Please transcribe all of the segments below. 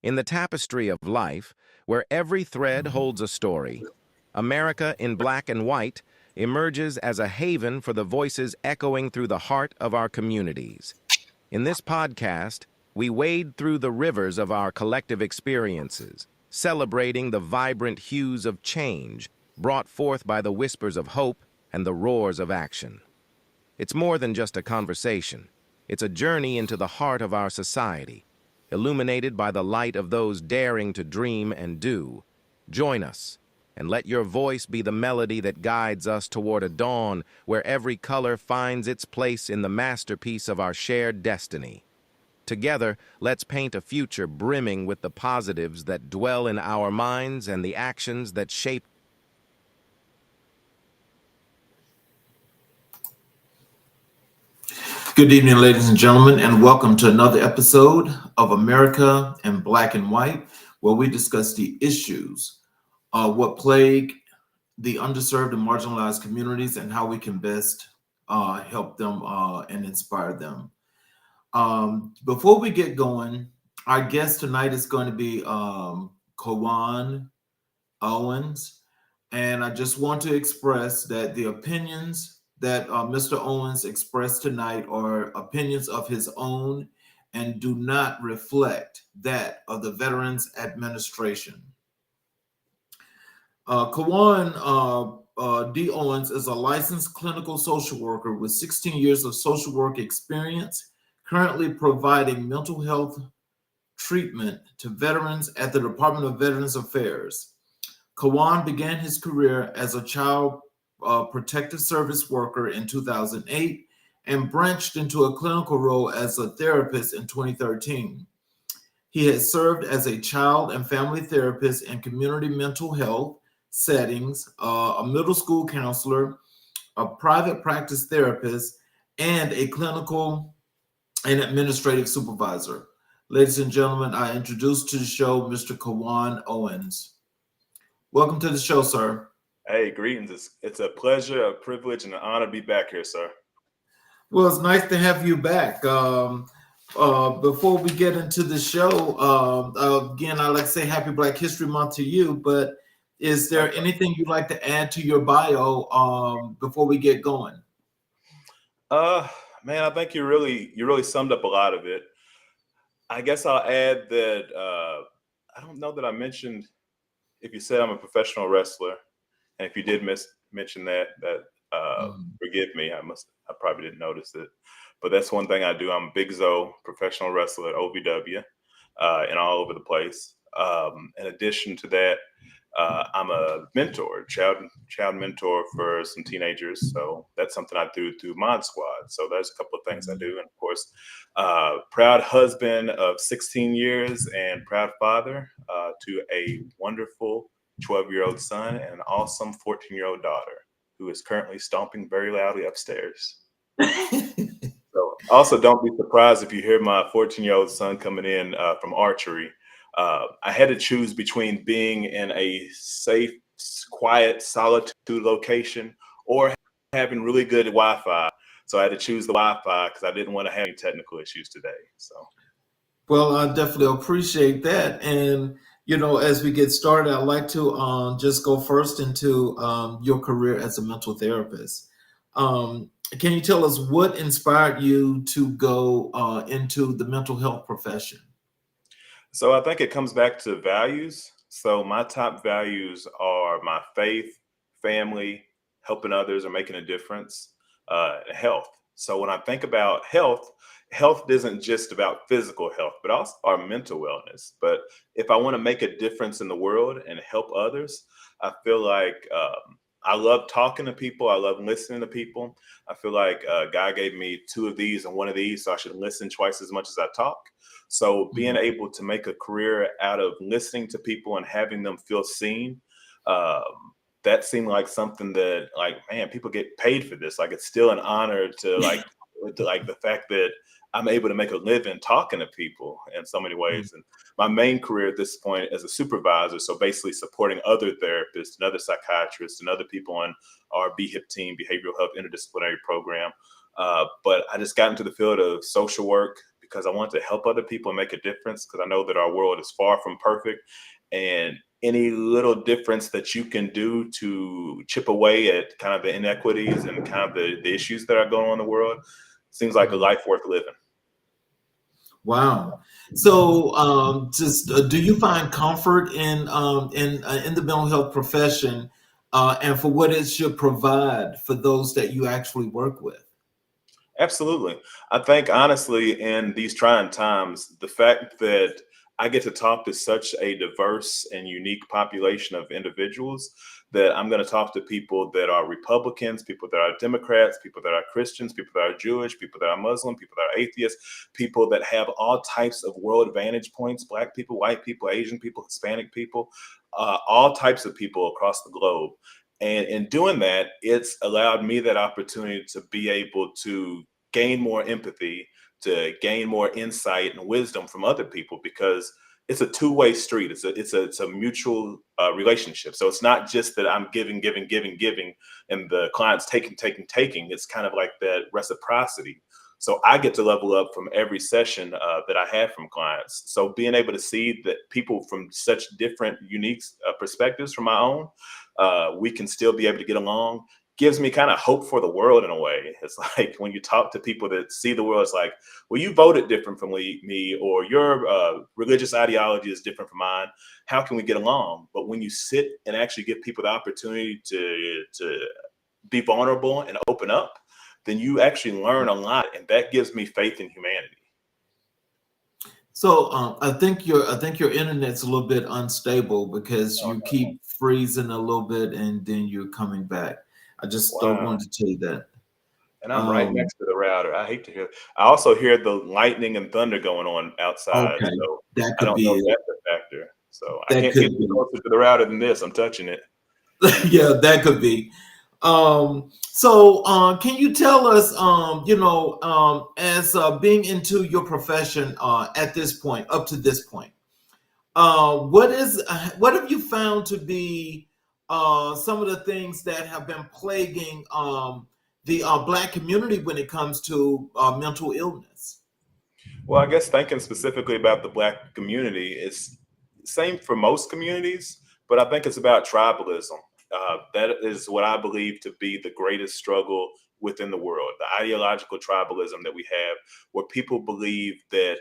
In the tapestry of life, where every thread holds a story, America in black and white emerges as a haven for the voices echoing through the heart of our communities. In this podcast, we wade through the rivers of our collective experiences, celebrating the vibrant hues of change brought forth by the whispers of hope and the roars of action. It's more than just a conversation. It's a journey into the heart of our society, illuminated by the light of those daring to dream and do. Join us, and let your voice be the melody that guides us toward a dawn where every color finds its place in the masterpiece of our shared destiny. Together, let's paint a future brimming with the positives that dwell in our minds and the actions that shape. Good evening, ladies and gentlemen, and welcome to another episode of America in Black and White, where we discuss the issues, what plague the underserved and marginalized communities, and how we can best help them and inspire them. Before we get going, our guest tonight is going to be Cowann Owens, and I just want to express that the opinions that Mr. Owens expressed tonight are opinions of his own and do not reflect that of the Veterans Administration. Cowann D. Owens is a licensed clinical social worker with 16 years of social work experience, currently providing mental health treatment to veterans at the Department of Veterans Affairs. Cowann began his career as a child protective service worker in 2008 and branched into a clinical role as a therapist in 2013. He has served as a child and family therapist in community mental health settings, a middle school counselor, a private practice therapist, and a clinical and administrative supervisor. Ladies and gentlemen, I introduce to the show Mr. Cowann Owens. Welcome to the show, sir. Hey, greetings. It's a pleasure, a privilege, and an honor to be back here, sir. Well, it's nice to have you back. Before we get into the show, again, I'd like to say Happy Black History Month to you, but is there anything you'd like to add to your bio before we get going? Man, I think you really summed up a lot of it. I guess I'll add that I don't know that I mentioned if you said I'm a professional wrestler, and if you did mention that, forgive me. I probably didn't notice it, but that's one thing I do. I'm a Big Zo professional wrestler at OVW, and all over the place. In addition to that, I'm a mentor, child mentor for some teenagers. So that's something I do through Mod Squad. So there's a couple of things I do, and of course, proud husband of 16 years and proud father to a wonderful 12-year-old son and an awesome 14-year-old daughter who is currently stomping very loudly upstairs. So also don't be surprised if you hear my 14-year-old son coming in from archery. I had to choose between being in a safe, quiet, solitude location or having really good Wi-Fi. So I had to choose the Wi-Fi because I didn't want to have any technical issues today. So, well, I definitely appreciate that. And as we get started, I'd like to just go first into your career as a mental therapist. Can you tell us what inspired you to go into the mental health profession? So I think it comes back to values. So my top values are my faith, family, helping others or making a difference, health. So when I think about health, health isn't just about physical health, but also our mental wellness. But if I want to make a difference in the world and help others, I feel like I love talking to people. I love listening to people. I feel like God gave me two of these and one of these, so I should listen twice as much as I talk. So being able to make a career out of listening to people and having them feel seen, um, that seemed like something that, like, man, people get paid for this. Like, it's still an honor to the fact that I'm able to make a living talking to people in so many ways. And my main career at this point as a supervisor, so basically supporting other therapists and other psychiatrists and other people on our BHIP team, behavioral health interdisciplinary program. But I just got into the field of social work because I want to help other people and make a difference, because I know that our world is far from perfect. And any little difference that you can do to chip away at kind of the inequities and kind of the issues that are going on in the world seems like a life worth living. Wow. So, just do you find comfort in the mental health profession, and for what it should provide for those that you actually work with? Absolutely. I think honestly, in these trying times, the fact that I get to talk to such a diverse and unique population of individuals, that I'm going to talk to people that are Republicans, people that are Democrats, people that are Christians, people that are Jewish, people that are Muslim, people that are atheists, people that have all types of world vantage points, Black people, white people, Asian people, Hispanic people, all types of people across the globe. And in doing that, it's allowed me that opportunity to be able to gain more empathy, to gain more insight and wisdom from other people, because it's a two-way street. It's a mutual relationship. So it's not just that I'm giving, giving, giving, giving, and the client's taking, taking, taking. It's kind of like that reciprocity. So I get to level up from every session that I have from clients. So being able to see that people from such different, unique perspectives from my own, we can still be able to get along, gives me kind of hope for the world in a way. It's like when you talk to people that see the world, it's like, well, you voted different from me, or your religious ideology is different from mine. How can we get along? But when you sit and actually give people the opportunity to be vulnerable and open up, then you actually learn a lot, and that gives me faith in humanity. So, I think your internet's a little bit unstable because Oh, you keep freezing a little bit and then you're coming back. I just wow. wanted to tell you that. And I'm right Um, next to the router. I hate to hear. I also hear the lightning and thunder going on outside, okay, so that I could don't know be if it. that's a factor. So I That can't get could any be. closer to the router than this. I'm touching it. Yeah, that could be. So, can you tell us, as being into your profession at this point, up to this point, what have you found to be some of the things that have been plaguing the Black community when it comes to mental illness? Well, I guess thinking specifically about the Black community, it's same for most communities, but I think it's about tribalism. That is what I believe to be the greatest struggle within the world, the ideological tribalism that we have, where people believe that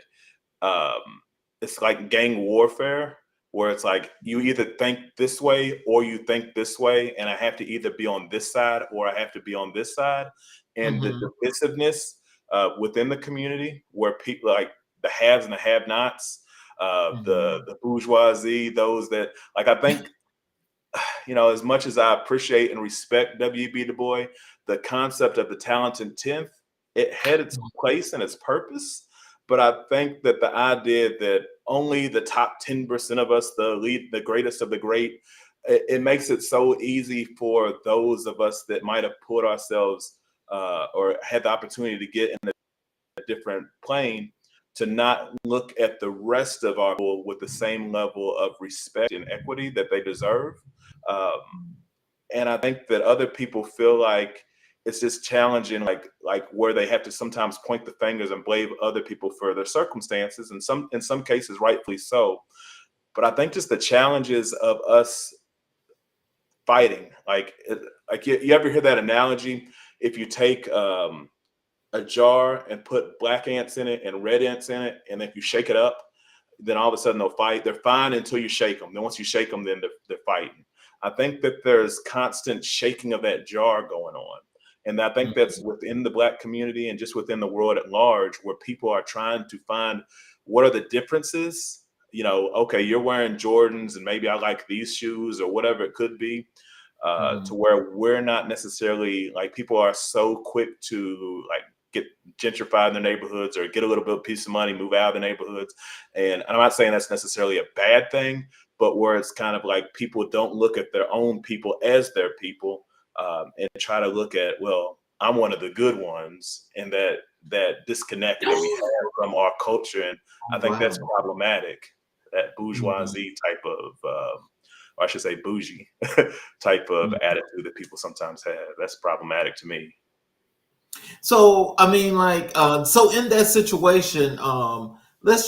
um, it's like gang warfare, where it's like you either think this way or you think this way, and I have to either be on this side or I have to be on this side. And the Hmm. divisiveness within the community, where people like the haves and the have-nots, Hmm. the bourgeoisie, those that like I think as much as I appreciate and respect W.B. Du Bois, the concept of the talented tenth, it had its place and its purpose. But I think that the idea that only the top 10% of us, the elite, the greatest of the great, it makes it so easy for those of us that might have put ourselves or had the opportunity to get in a different plane to not look at the rest of our people with the same level of respect and equity that they deserve. Um, and I think that other people feel like it's just challenging, like where they have to sometimes point the fingers and blame other people for their circumstances, and in some cases rightfully so. But I think just the challenges of us fighting, like you ever hear that analogy? If you take a jar and put black ants in it and red ants in it, and if you shake it up, then all of a sudden they'll fight. They're fine until you shake them. Then once you shake them, then they're fighting. I think that there's constant shaking of that jar going on. And I think that's within the Black community and just within the world at large, where people are trying to find what are the differences. Okay, you're wearing Jordans and maybe I like these shoes or whatever it could be, to where we're not necessarily like people are so quick to like get gentrified in their neighborhoods or get a little bit of piece of money, move out of the neighborhoods. And I'm not saying that's necessarily a bad thing, but where it's kind of like people don't look at their own people as their people, and try to look at, well, I'm one of the good ones, and that disconnect that we have from our culture. And I think that's Wow. problematic, that Mhm. bourgeoisie type of, or I should say bougie type of Mhm. attitude that people sometimes have. That's problematic to me. So I mean, like, so in that situation, let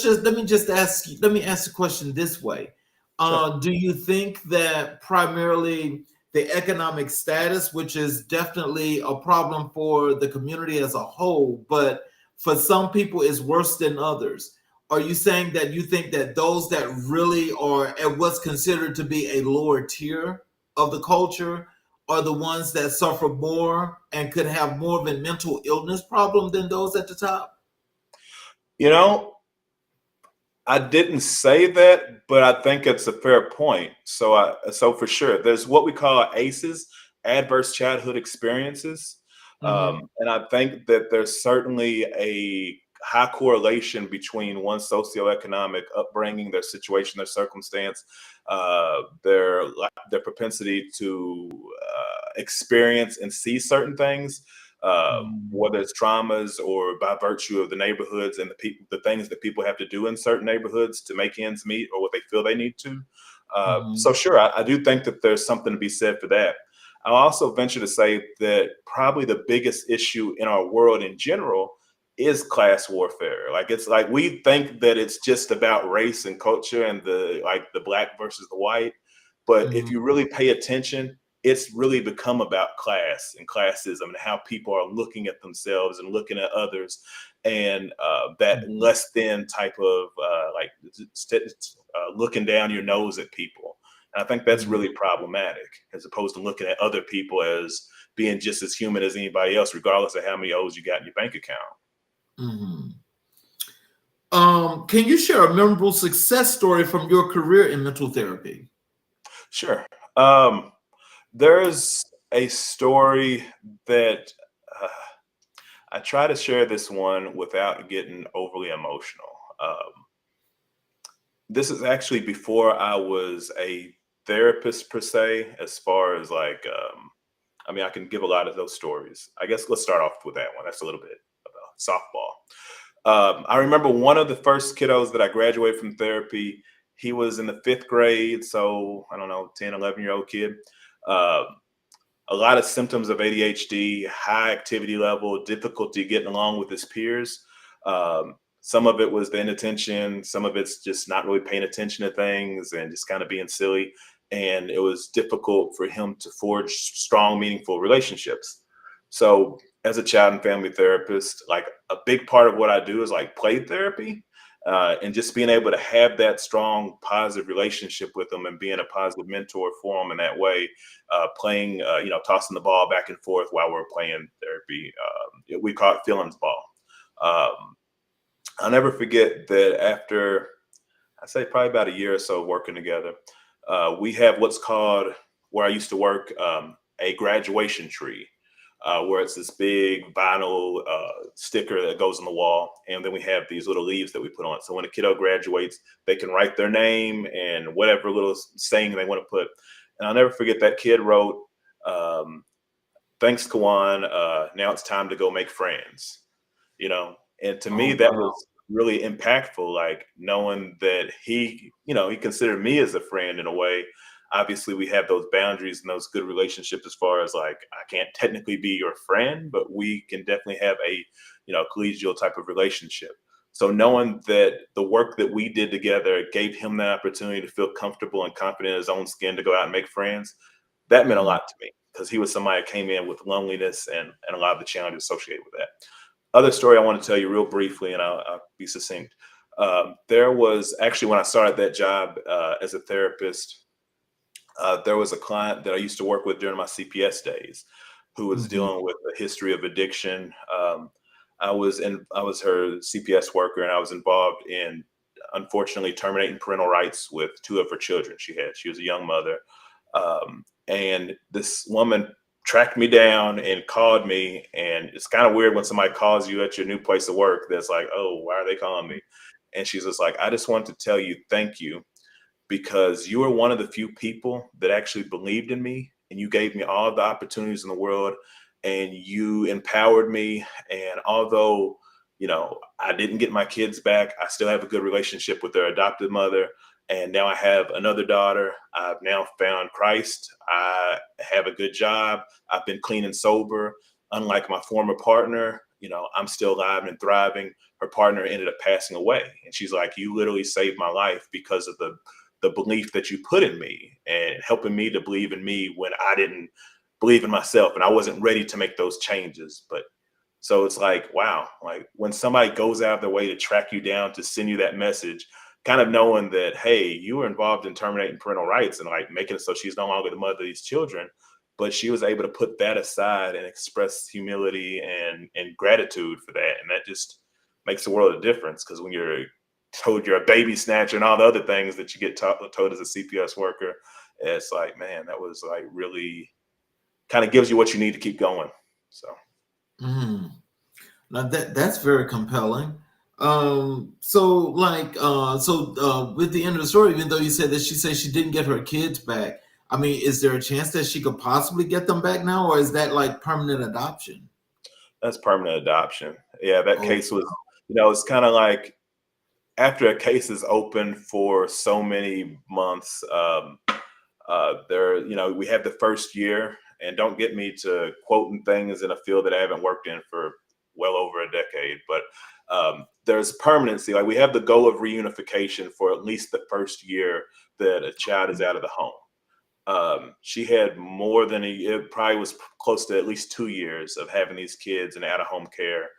me ask the question this way. Sure. Do you think that primarily the economic status, which is definitely a problem for the community as a whole, but for some people is worse than others? Are you saying that you think that those that really are at what's considered to be a lower tier of the culture are the ones that suffer more and could have more of a mental illness problem than those at the top? You know, I didn't say that, but I think it's a fair point. So for sure, there's what we call ACEs, adverse childhood experiences, Hmm. and I think that there's certainly a high correlation between one's socioeconomic upbringing, their situation, their circumstance, their propensity to experience and see certain things, whether it's traumas or by virtue of the neighborhoods and the things that people have to do in certain neighborhoods to make ends meet or what they feel they need to. So Hmm. sure, I do think that there's something to be said for that. I'll also venture to say that probably the biggest issue in our world in general is class warfare. Like it's like we think that it's just about race and culture and the black versus the white, but if Hmm. you really pay attention, it's really become about class and classism and how people are looking at themselves and looking at others, and that Hmm. less than type of looking down your nose at people. And I think that's Hmm. really problematic, as opposed to looking at other people as being just as human as anybody else, regardless of how many O's you got in your bank account. Hmm. Can you share a memorable success story from your career in mental therapy? Sure. Um, there's a story that uh, I try to share this one without getting overly emotional. This is actually before I was a therapist per se, as far as I mean, I can give a lot of those stories. I guess let's start off with that one. That's a little bit of a softball. I remember one of the first kiddos that I graduated from therapy. He was in the fifth grade. So I don't know, 10, 11-year-old kid. Um, a lot of symptoms of ADHD, high activity level, difficulty getting along with his peers. Some of it was the inattention, some of it's just not really paying attention to things and just kind of being silly. And it was difficult for him to forge strong, meaningful relationships. So, as a child and family therapist, like a big part of what I do is like play therapy, and just being able to have that strong, positive relationship with them and being a positive mentor for them in that way, playing, tossing the ball back and forth while we're playing therapy. We call it feelings ball. Um, I'll never forget that after, I say probably about a year or so working together, we have what's called, where I used to work, a graduation tree, where it's this big vinyl sticker that goes on the wall. And then we have these little leaves that we put on it. So when a kiddo graduates, they can write their name and whatever little saying they want to put. And I'll never forget that kid wrote, um, "Thanks, Kawan. Now it's time to go make friends." You know, and to me Oh, that wow. was really impactful, like knowing that he considered me as a friend in a way. Obviously we have those boundaries and those good relationships, as far as like I can't technically be your friend, but we can definitely have a collegial type of relationship. So knowing that the work that we did together gave him the opportunity to feel comfortable and confident in his own skin to go out and make friends, that meant a Mhm. lot to me, because he was somebody that came in with loneliness and a lot of the challenges associated with that. Other story I want to tell you real briefly, and I'll be succinct. There was actually, when I started that job as a therapist, there was a client that I used to work with during my CPS days who was Mhm. dealing with a history of addiction. I was her CPS worker, and I was involved in, unfortunately, terminating parental rights with two of her children. She was a young mother, and this woman tracked me down and called me. And it's kind of weird when somebody calls you at your new place of work. That's like, oh, why are they calling me? And she's just like, I just want to tell you thank you, because you were one of the few people that actually believed in me, and you gave me all the opportunities in the world, and you empowered me. And although, I didn't get my kids back, I still have a good relationship with their adopted mother. And now I have another daughter. I've now found Christ. I have a good job. I've been clean and sober. unlike my former partner, I'm still alive and thriving. Her partner ended up passing away. And she's like, you literally saved my life because of the belief that you put in me and helping me to believe in me when I didn't believe in myself and I wasn't ready to make those changes. But so it's like, wow, like when somebody goes out of their way to track you down, to send you that message, kind of knowing that, hey, you were involved in terminating parental rights and like making it so she's no longer the mother of these children, but she was able to put that aside and express humility and gratitude for that. And that just makes a world of difference, because when you're told you're a baby snatcher and all the other things that you get told as a CPS worker, it's like, man, that was like really kind of gives you what you need to keep going. So. Mhm. Now that's very compelling. With the end of the story, even though you said that she said she didn't get her kids back, I mean, is there a chance that she could possibly get them back now, or is that like permanent adoption? That's permanent adoption. Yeah, that Oh, case was, it's kind of like after a case is open for so many months, we have the first year, and don't get me to quoting things in a field that I haven't worked in for well over a decade, but there's permanency. Like we have the goal of reunification for at least the first year that a child is out of the home. She had more than it probably was close to at least 2 years of having these kids in out-of-home care,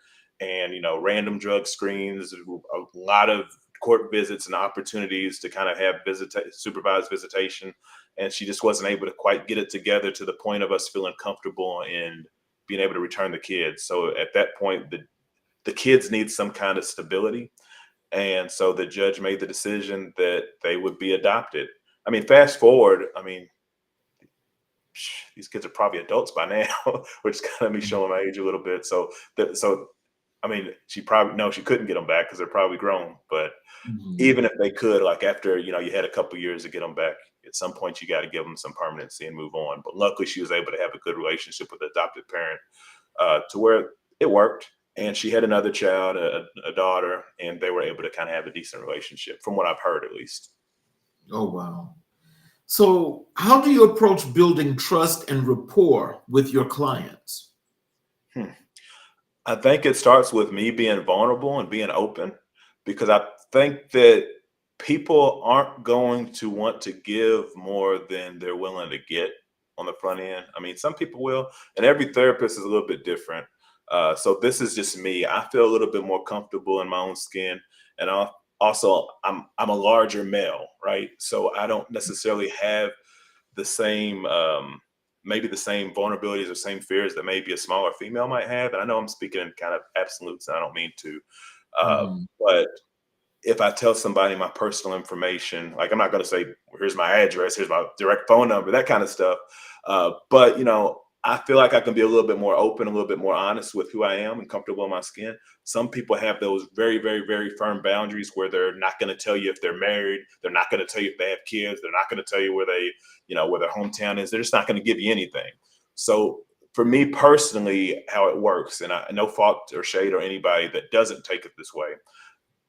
and random drug screens, a lot of court visits and opportunities to kind of have supervised visitation, and she just wasn't able to quite get it together to the point of us feeling comfortable and being able to return the kids. So at that point, the kids need some kind of stability, and so the judge made the decision that they would be adopted. I mean, fast forward, I mean, these kids are probably adults by now, which is kind of me showing my age a little bit. So I mean, she couldn't get them back because they're probably grown. But mhm. even if they could, like after you had a couple years to get them back, at some point you got to give them some permanency and move on. But luckily, she was able to have a good relationship with the adopted parent, to where it worked. And she had another child, a daughter, and they were able to kind of have a decent relationship, from what I've heard, at least. Oh, wow. So, how do you approach building trust and rapport with your clients? Hmm. I think it starts with me being vulnerable and being open, because I think that people aren't going to want to give more than they're willing to get on the front end. I mean, some people will, and every therapist is a little bit different. So this is just me. I feel a little bit more comfortable in my own skin, and also I'm a larger male, right? So I don't necessarily have the same maybe the same vulnerabilities or same fears that maybe a smaller female might have. And I know I'm speaking in kind of absolutes, and I don't mean to. Mhm. But if I tell somebody my personal information, like I'm not going to say, here's my address, here's my direct phone number, that kind of stuff. But I feel like I can be a little bit more open, a little bit more honest with who I am and comfortable in my skin. Some people have those very, very, very firm boundaries where they're not going to tell you if they're married. They're not going to tell you if they have kids. They're not going to tell you where their hometown is. They're just not going to give you anything. So for me personally, how it works, and no fault or shade or anybody that doesn't take it this way,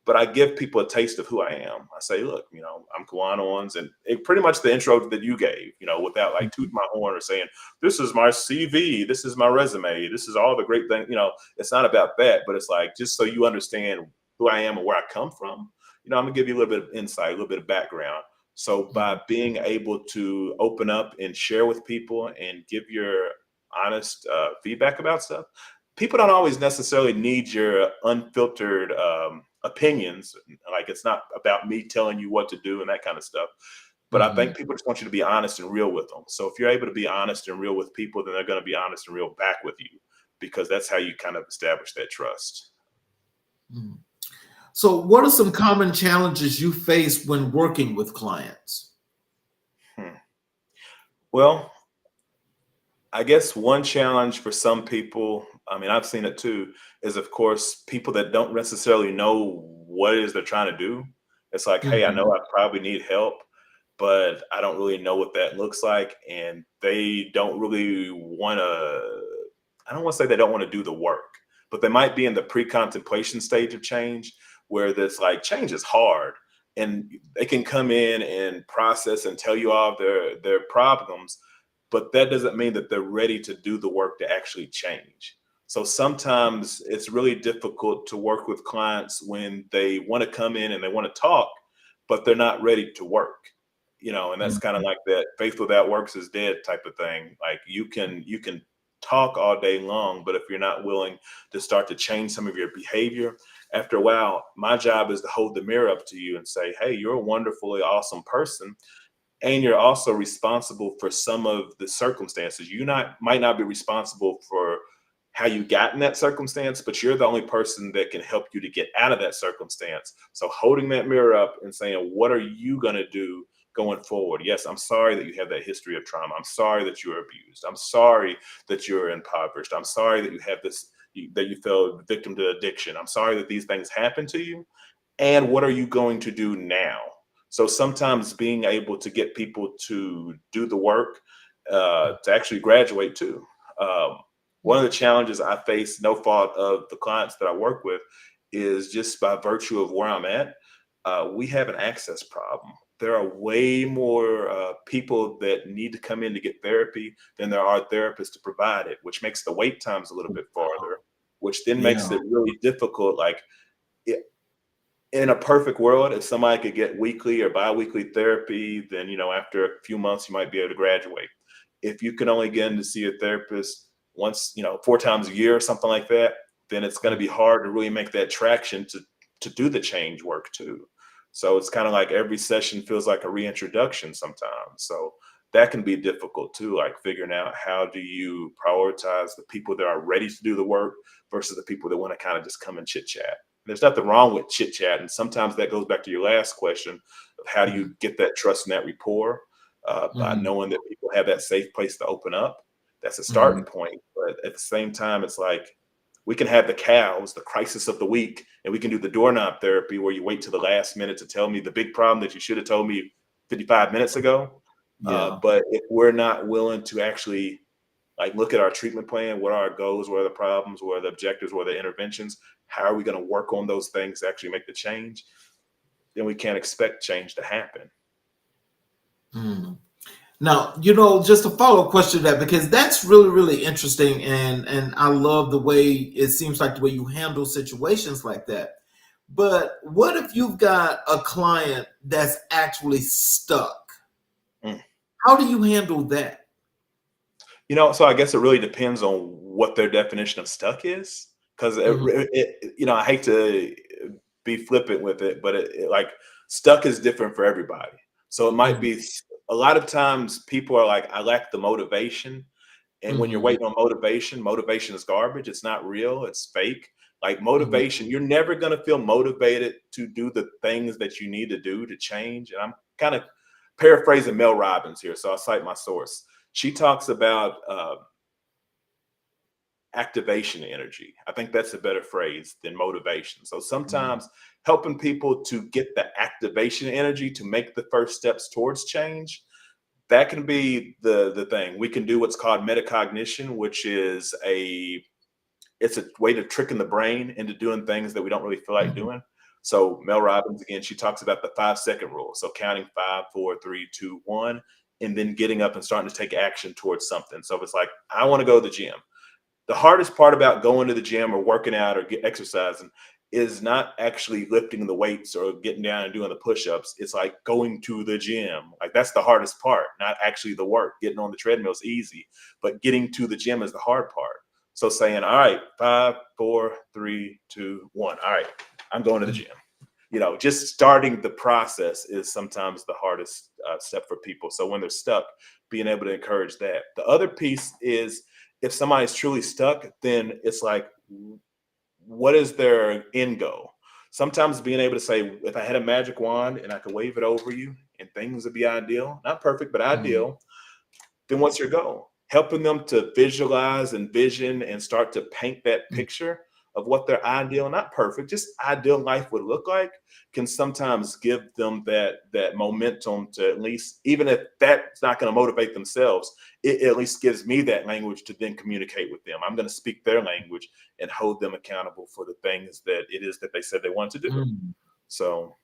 but I give people a taste of who I am. I say, look, I'm Cowann Owens, and pretty much the intro that you gave, without like tooting my horn or saying, this is my CV, this is my resume, this is all the great things. It's not about that, but it's like, just so you understand who I am and where I come from, I'm gonna give you a little bit of insight, a little bit of background. So by being able to open up and share with people and give your honest feedback about stuff, people don't always necessarily need your unfiltered opinions. Like, it's not about me telling you what to do and that kind of stuff. But I Mhm. think people just want you to be honest and real with them. So if you're able to be honest and real with people, then they're going to be honest and real back with you, because that's how you kind of establish that trust. Mhm. So, what are some common challenges you face when working with clients? Hmm. Well, I guess one challenge for some people, I mean, I've seen it too, is of course people that don't necessarily know what it is they're trying to do. It's like, hey, I Mhm. know I probably need help, but I don't really know what that looks like. And they don't really want to, I don't want to say they don't want to do the work, but they might be in the pre-contemplation stage of change, where this like change is hard. And they can come in and process and tell you all of their problems, but that doesn't mean that they're ready to do the work to actually change. So sometimes it's really difficult to work with clients when they want to come in and they want to talk, but they're not ready to work. And that's kind of Mhm. like that faith without works is dead type of thing. Like you can talk all day long, but if you're not willing to start to change some of your behavior, after a while, my job is to hold the mirror up to you and say, hey, you're a wonderfully awesome person, and you're also responsible for some of the circumstances. You not might not be responsible for how you got in that circumstance, but you're the only person that can help you to get out of that circumstance. So holding that mirror up and saying, what are you going to do going forward? Yes, I'm sorry that you have that history of trauma. I'm sorry that you were abused. I'm sorry that you're impoverished. I'm sorry that you have this, that you fell victim to addiction. I'm sorry that these things happened to you. And what are you going to do now? So sometimes being able to get people to do the work, to actually graduate too. Um, One of the challenges I face, no fault of the clients that I work with, is just by virtue of where I'm at, we have an access problem. There are way more people that need to come in to get therapy than there are therapists to provide it, which makes the wait times a little bit farther, which then makes Yeah. it really difficult. Like, in a perfect world, if somebody could get weekly or biweekly therapy, then after a few months you might be able to graduate. If you can only get in to see a therapist once, 4 times a year or something like that, then it's going to be hard to really make that traction to do the change work too. So it's kind of like every session feels like a reintroduction sometimes. So that can be difficult too, like figuring out how do you prioritize the people that are ready to do the work versus the people that want to kind of just come and chit chat. There's nothing wrong with chit chat. And sometimes that goes back to your last question of how do Mhm. you get that trust and that rapport, by Mhm. knowing that people have that safe place to open up. That's a starting Mhm. point. But at the same time, it's like we can have the cows, the crisis of the week, and we can do the doorknob therapy where you wait to the last minute to tell me the big problem that you should have told me 55 minutes ago. Yeah. But if we're not willing to actually like look at our treatment plan, what are our goals, what are the problems, what are the objectives, what are the interventions, how are we going to work on those things to actually make the change, then we can't expect change to happen. Mm. Now, just a follow-up question to that, because that's really, really interesting, and I love the way it seems like the way you handle situations like that. But what if you've got a client that's actually stuck? Mm. How do you handle that? So I guess it really depends on what their definition of stuck is, because Mhm. I hate to be flippant with it, but like stuck is different for everybody. So it might Mhm. be a lot of times people are like, I lack the motivation. And when you're Mhm. waiting on motivation, motivation is garbage. It's not real. It's fake. Like Mhm. motivation, you're never going to feel motivated to do the things that you need to do to change. And I'm kind of paraphrasing Mel Robbins here, so I'll cite my source. She talks about activation energy. I think that's a better phrase than motivation. So Mhm. sometimes helping people to get the activation energy to make the first steps towards change, that can be the thing. We can do what's called metacognition, which is it's a way to trick in the brain into doing things that we don't really feel like Mhm. doing. So Mel Robbins, again, she talks about the 5-second rule. So counting 5, 4, 3, 2, 1, and then getting up and starting to take action towards something. So if it's like, I want to go to the gym. The hardest part about going to the gym or working out or exercising is not actually lifting the weights or getting down and doing the push-ups. It's like going to the gym. Like that's the hardest part, not actually the work. Getting on the treadmill is easy, but getting to the gym is the hard part. So saying, all right, 5, 4, 3, 2, 1. All right, I'm going to the Mhm. gym. Just starting the process is sometimes the hardest step for people. So when they're stuck, being able to encourage that. The other piece is if somebody's truly stuck, then it's like, what is their end goal? Sometimes being able to say, if I had a magic wand and I could wave it over you and things would be ideal, not perfect, but Mhm. ideal, then what's your goal? Helping them to visualize and vision and start to paint that Mhm. picture of what their ideal, not perfect, just ideal life would look like, can sometimes give them that momentum to at least, even if that's not going to motivate themselves, it at least gives me that language to then communicate with them. I'm going to speak their language and hold them accountable for the things that it is that they said they want to do. Mhm. So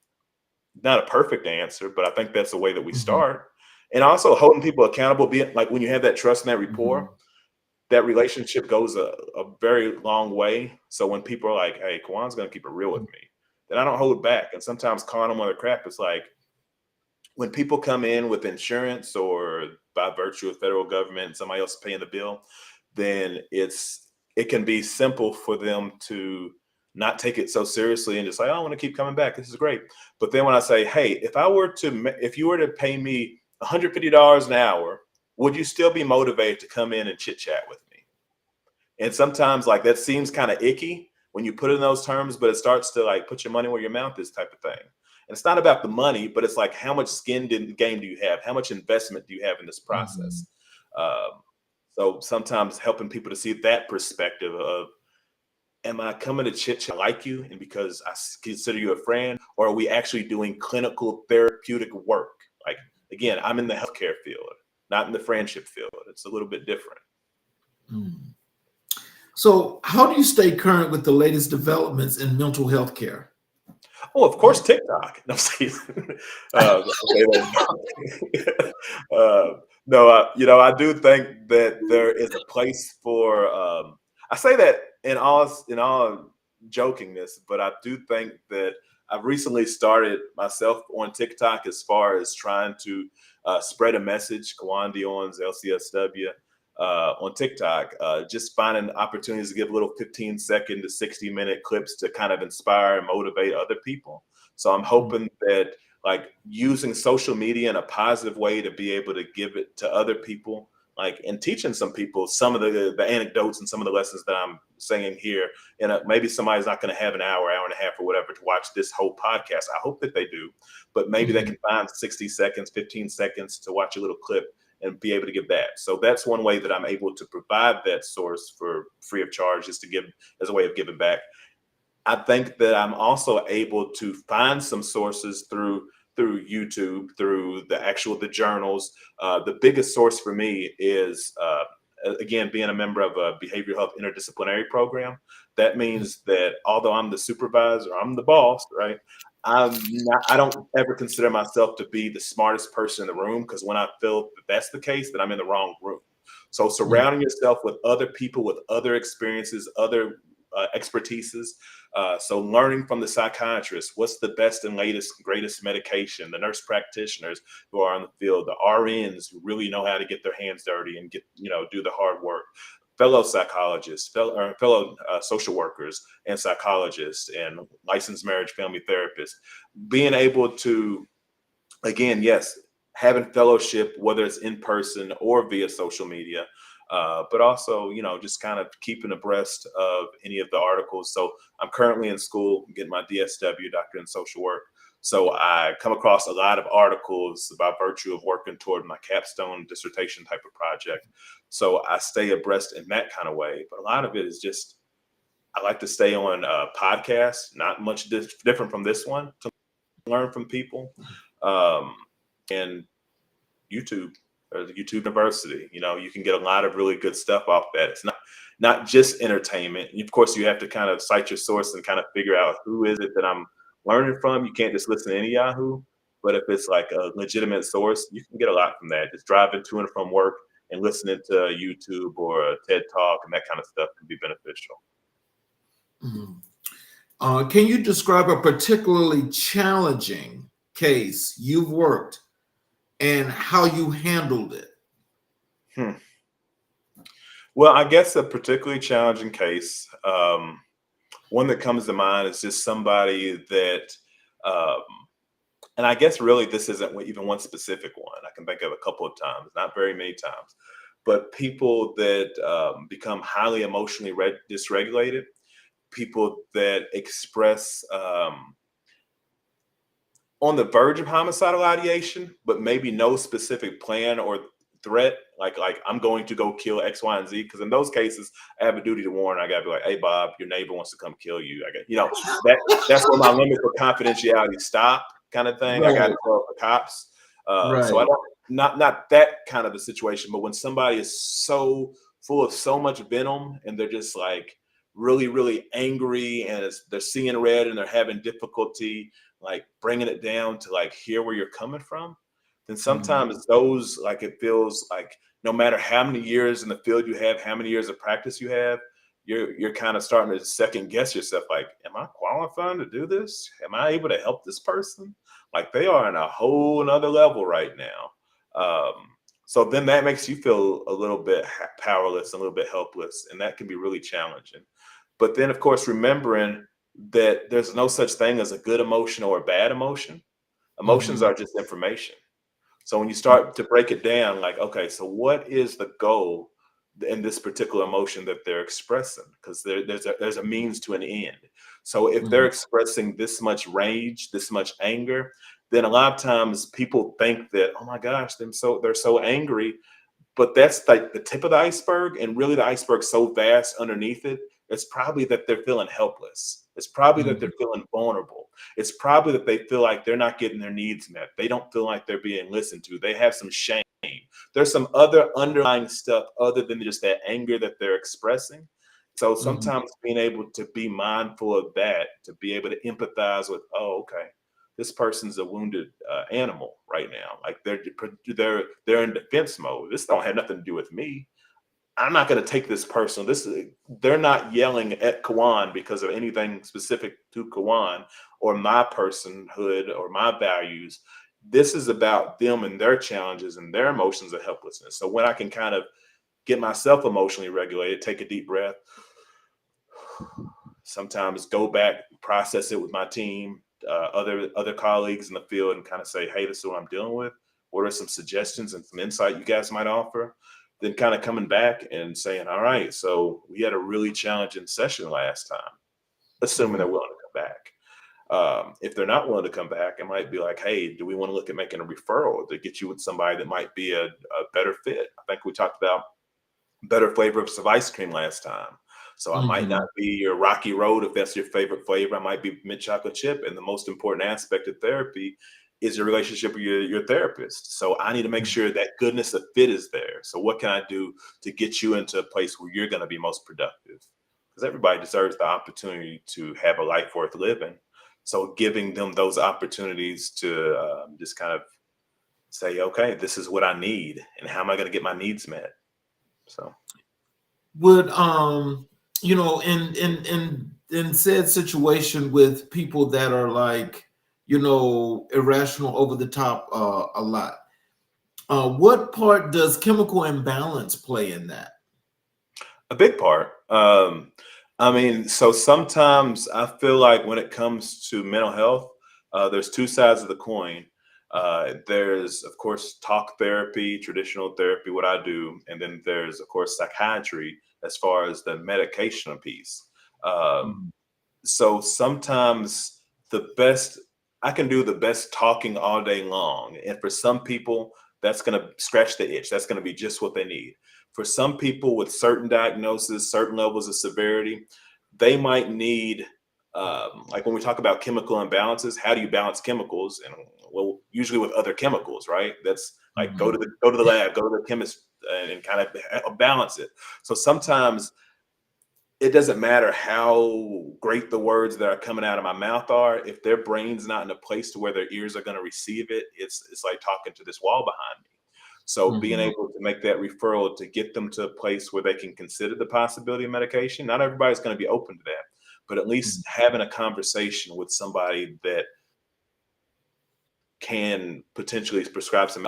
not a perfect answer, but I think that's the way that we Mhm. start. And also holding people accountable, being like when you have that trust and that Mhm. rapport, that relationship goes a very long way. So when people are like, hey, Kawann's going to keep it real with me, then I don't hold back. And sometimes calling them on their crap, it's like when people come in with insurance or by virtue of federal government and somebody else paying the bill, then it can be simple for them to not take it so seriously and just like, oh, I want to keep coming back. This is great. But then when I say, hey, if you were to pay me $150 an hour, would you still be motivated to come in and chit chat with me? And sometimes like that seems kind of icky when you put it in those terms, but it starts to like put your money where your mouth is type of thing. And it's not about the money, but it's like how much skin in the game do you have? How much investment do you have in this process? So sometimes helping people to see that perspective of, am I coming to chit chat like you and because I consider you a friend, or are we actually doing clinical therapeutic work? Like, again, I'm in the healthcare field, not in the friendship field. It's a little bit different. Mm. So how do you stay current with the latest developments in mental health care? Oh, of course, TikTok. No, no, I do think that there is a place for. I say that in all jokingness, but I do think that I've recently started myself on TikTok as far as trying to spread a message. Cowann Owens, LCSW. On TikTok, just finding opportunities to give little 15-second to 60-minute clips to kind of inspire and motivate other people. So I'm hoping that like using social media in a positive way to be able to give it to other people, like and teaching some people some of the anecdotes and some of the lessons that I'm saying here. And maybe somebody's not going to have an hour and a half or whatever to watch this whole podcast. I hope that they do, but maybe they can find 60 seconds, 15 seconds to watch a little clip and be able to give that. So that's one way that I'm able to provide that source for free of charge, is to give as a way of giving back. I think that I'm also able to find some sources through YouTube, through the journals. The biggest source for me is again being a member of a behavioral health interdisciplinary program. That means that although I'm the supervisor, I'm the boss, right? I don't ever consider myself to be the smartest person in the room, because when I feel that that's the case, then I'm in the wrong room. So surrounding yourself with other people with other experiences, other expertises. So learning from the psychiatrists, what's the best and latest, greatest medication, the nurse practitioners who are on the field, the RNs who really know how to get their hands dirty and do the hard work, fellow psychologists, fellow social workers and psychologists and licensed marriage family therapists, being able to, again, yes, having fellowship, whether it's in person or via social media, but also, just kind of keeping abreast of any of the articles. So I'm currently in school, getting my DSW, Doctorate in Social Work. So I come across a lot of articles by virtue of working toward my capstone dissertation type of project. So I stay abreast in that kind of way. But a lot of it is just, I like to stay on podcasts, not much different from this one, to learn from people. And YouTube, or the YouTube University, you can get a lot of really good stuff off that. It's not just entertainment. Of course, you have to kind of cite your source and kind of figure out who is it that I'm learning from. You can't just listen to any Yahoo, but if it's like a legitimate source, you can get a lot from that. Just driving to and from work and listening to YouTube or a TED Talk and that kind of stuff can be beneficial. Can you describe a particularly challenging case you've worked and how you handled it? Well, I guess a particularly challenging case, one that comes to mind is just somebody that, and I guess really this isn't even one specific one. I can think of a couple of times, not very many times, but people that become highly emotionally dysregulated, people that express on the verge of homicidal ideation, but maybe no specific plan or threat, like I'm going to go kill X, Y, and Z. Because in those cases, I have a duty to warn. I gotta be like, hey Bob, your neighbor wants to come kill you. I got, that's where my limit for confidentiality stop, kind of thing. Right. I got to call the cops. Right. So I don't, not that kind of a situation, but when somebody is so full of so much venom and they're just like really, really angry and they're seeing red and they're having difficulty like bringing it down to like hear where you're coming from. then Mhm. sometimes those, like, it feels like no matter how many years in the field you have, how many years of practice you have, you're kind of starting to second guess yourself, like, am I qualified to do this? Am I able to help this person? Like, they are in a whole nother level right now. So then that makes you feel a little bit powerless, a little bit helpless, and that can be really challenging. But then, of course, remembering that there's no such thing as a good emotion or a bad emotion. Emotions Mhm. are just information. So when you start to break it down, like, okay, so what is the goal in this particular emotion that they're expressing? Because there's a means to an end. So if they're Mhm. expressing this much rage, this much anger, then a lot of times people think that, oh my gosh, they're so angry, but that's like the tip of the iceberg, and really the iceberg's so vast underneath it. It's probably that they're feeling helpless. It's probably that Mhm. they're feeling vulnerable. It's probably that they feel like they're not getting their needs met. They don't feel like they're being listened to. They have some shame. There's some other underlying stuff other than just that anger that they're expressing. So Mhm. sometimes being able to be mindful of that, to be able to empathize with, oh, okay, this person's a wounded animal right now. Like they're in defense mode. This don't have nothing to do with me. I'm not going to take this personal. They're not yelling at Cowann because of anything specific to Cowann or my personhood or my values. This is about them and their challenges and their emotions of helplessness. So when I can kind of get myself emotionally regulated, take a deep breath, sometimes go back, process it with my team, other colleagues in the field, and kind of say, "Hey, this is what I'm dealing with. What are some suggestions and some insight you guys might offer?" Then kind of coming back and saying, "All right, so we had a really challenging session last time," assuming they're Mhm. willing to come back. If they're not willing to come back, it might be like, "Hey, do we want to look at making a referral to get you with somebody that might be a better fit?" I think we talked about better flavors of ice cream last time. So I might not Mhm. be your Rocky Road if that's your favorite flavor. I might be mint chocolate chip. And the most important aspect of therapy is your relationship with your therapist. So I need to make Mhm. sure that goodness of fit is there. So what can I do to get you into a place where you're going to be most productive? Because everybody deserves the opportunity to have a life worth living. So giving them those opportunities to just kind of say, okay, this is what I need, and how am I going to get my needs met? So. Would in said situation with people that are like, irrational, over the top, a lot, what part does chemical imbalance play in that? A big part. I mean, so sometimes I feel like when it comes to mental health, there's two sides of the coin. There's, of course, talk therapy, traditional therapy, what I do, and then there's, of course, psychiatry as far as the medication piece. Um, Mhm. so sometimes the best I can do the best talking all day long. And for some people, that's going to scratch the itch. That's going to be just what they need. For some people with certain diagnoses, certain levels of severity, they might need, like when we talk about chemical imbalances, how do you balance chemicals? And well, usually with other chemicals, right? That's like Mhm. go to the lab, go to the chemist, and kind of balance it. So sometimes it doesn't matter how great the words that are coming out of my mouth are. If their brain's not in a place to where their ears are going to receive it, it's like talking to this wall behind me. So being Mhm. able to make that referral to get them to a place where they can consider the possibility of medication. Not everybody's going to be open to that, but at Mhm. least having a conversation with somebody that can potentially prescribe some.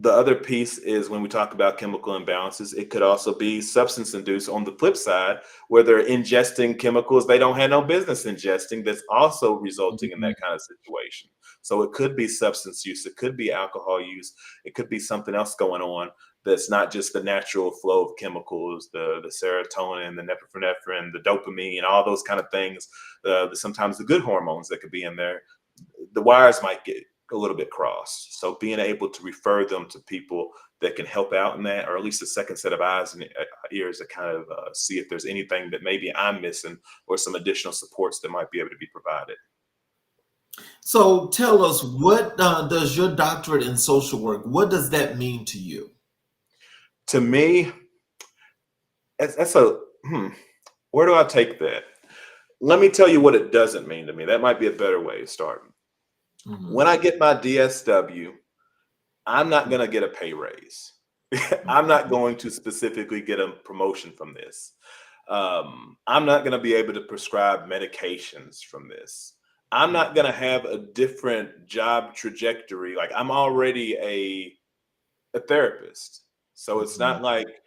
The other piece is when we talk about chemical imbalances, it could also be substance induced on the flip side, where they're ingesting chemicals they don't have no business ingesting, that's also resulting in Mhm. that kind of situation. So it could be substance use, it could be alcohol use, it could be something else going on that's not just the natural flow of chemicals, the serotonin, the norepinephrine, the dopamine, all those kind of things, sometimes the good hormones that could be in there, the wires might get a little bit crossed. So being able to refer them to people that can help out in that, or at least a second set of eyes and ears to kind of see if there's anything that maybe I'm missing or some additional supports that might be able to be provided. So tell us, what does your doctorate in social work, what does that mean to you? To me, that's a where do I take that? Let me tell you what it doesn't mean to me. That might be a better way of starting. Mhm. When I get my DSW, I'm not going to get a pay raise. I'm not going to specifically get a promotion from this. I'm not going to be able to prescribe medications from this. I'm not going to have a different job trajectory. Like, I'm already a therapist. So it's not like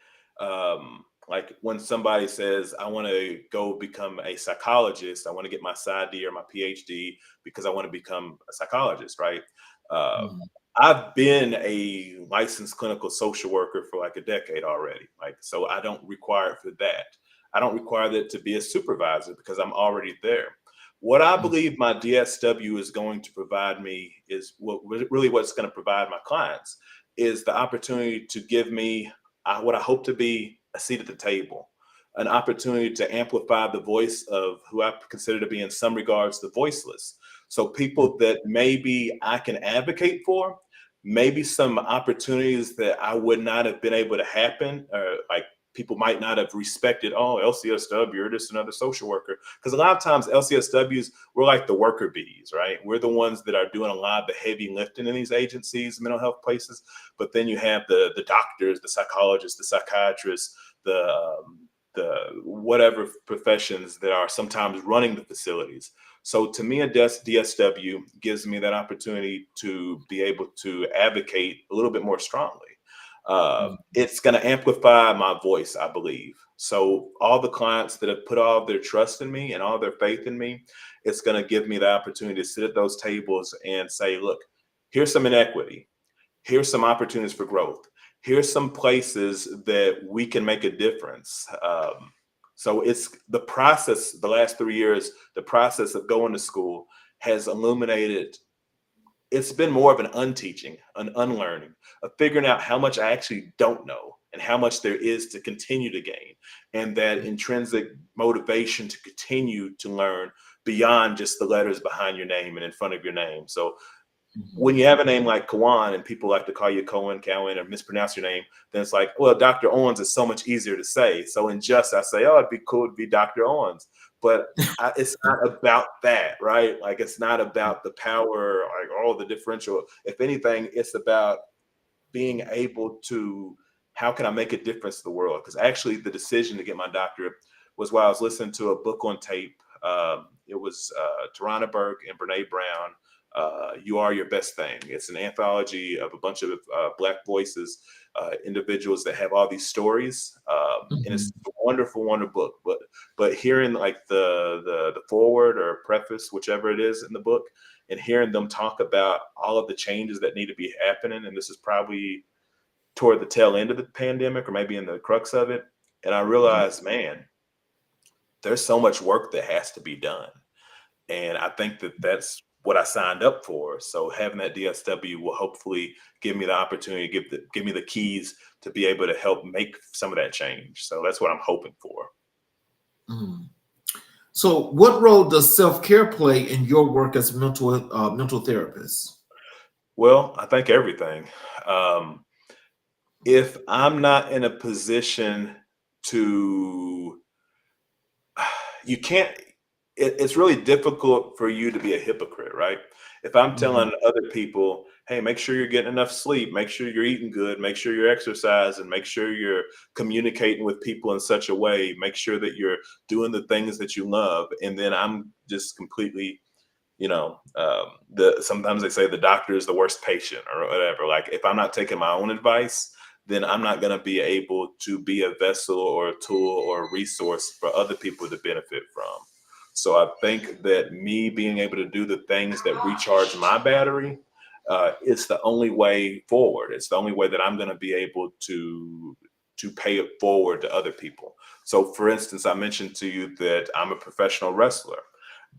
when somebody says, I want to go become a psychologist, I want to get my PsyD or my PhD because I want to become a psychologist, right? Uh, I've been a licensed clinical social worker for like a decade already. Like, so I don't require it for that. I don't require that to be a supervisor because I'm already there. What I believe my DSW is going to provide me is what's going to provide my clients is the opportunity to give me what I hope to be a seat at the table, an opportunity to amplify the voice of who I consider to be, in some regards, the voiceless. So people that maybe I can advocate for, maybe some opportunities that I would not have been able to happen, or like people might not have respected, oh, LCSW, you're just another social worker. Because a lot of times LCSWs, we're like the worker bees, right? We're the ones that are doing a lot of the heavy lifting in these agencies, mental health places. But then you have the doctors, the psychologists, the psychiatrists, the whatever professions that are sometimes running the facilities. So to me, a DSW gives me that opportunity to be able to advocate a little bit more strongly. It's going to amplify my voice, I believe. So all the clients that have put all of their trust in me and all their faith in me, it's going to give me the opportunity to sit at those tables and say, look, here's some inequity. Here's some opportunities for growth. Here's some places that we can make a difference. So it's the process, the last 3 years, the process of going to school has illuminated. It's been more of an unteaching, an unlearning, of figuring out how much I actually don't know and how much there is to continue to gain, and that intrinsic motivation to continue to learn beyond just the letters behind your name and in front of your name. So when you have a name like Cowann and people like to call you Cowann, or mispronounce your name, then it's like, well, Dr. Owens is so much easier to say. So in just, I say, oh, it'd be cool to be Dr. Owens. But it's not about that, right? Like, it's not about the power, like all the differential. If anything, it's about being able to, how can I make a difference to the world? Because actually the decision to get my doctorate was while I was listening to a book on tape. It was Tarana Burke and Brene Brown, You Are Your Best Thing. It's an anthology of a bunch of Black voices, individuals that have all these stories, and it's a wonderful, wonderful book. But hearing like the foreword or preface, whichever it is in the book, and hearing them talk about all of the changes that need to be happening, and this is probably toward the tail end of the pandemic or maybe in the crux of it, and I realized, man, there's so much work that has to be done. And I think that that's what I signed up for. So having that DSW will hopefully give me the opportunity, give me the keys to be able to help make some of that change. So that's what I'm hoping for. So what role does self-care play in your work as mental therapist? Well, I think everything. If I'm not in a position to, you can't, it's really difficult for you to be a hypocrite, right? If I'm telling other people, hey, make sure you're getting enough sleep, make sure you're eating good, make sure you're exercising, make sure you're communicating with people in such a way, make sure that you're doing the things that you love. And then I'm just completely, sometimes they say the doctor is the worst patient or whatever. Like, if I'm not taking my own advice, then I'm not going to be able to be a vessel or a tool or a resource for other people to benefit from. So I think that me being able to do the things that recharge my battery, it's the only way forward. It's the only way that I'm going to be able to pay it forward to other people. So for instance, I mentioned to you that I'm a professional wrestler.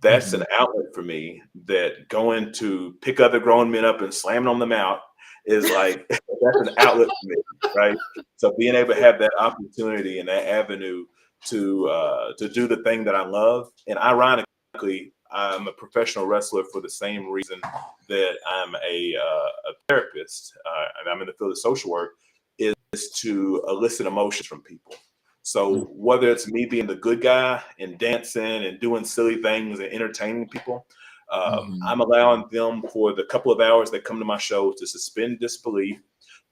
That's an outlet for me, that going to pick other grown men up and slamming on them out is like, that's an outlet for me, right? So being able to have that opportunity and that avenue to do the thing that I love. And ironically, I'm a professional wrestler for the same reason that I'm a therapist, and I'm in the field of social work, is to elicit emotions from people. So whether it's me being the good guy and dancing and doing silly things and entertaining people, Mhm. I'm allowing them for the couple of hours they come to my show to suspend disbelief,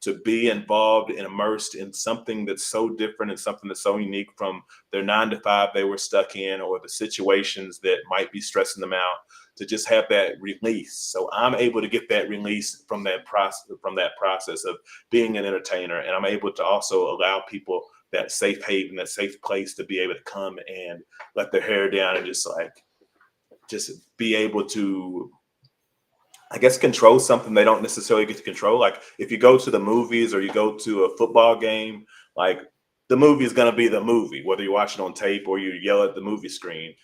to be involved and immersed in something that's so different and something that's so unique from their 9 to 5 they were stuck in, or the situations that might be stressing them out, to just have that release. So I'm able to get that release from that process of being an entertainer. And I'm able to also allow people that safe haven, that safe place to be able to come and let their hair down and just be able to, I guess, control something they don't necessarily get to control. Like if you go to the movies or you go to a football game, like the movie is going to be the movie, whether you watch it on tape or you yell at the movie screen.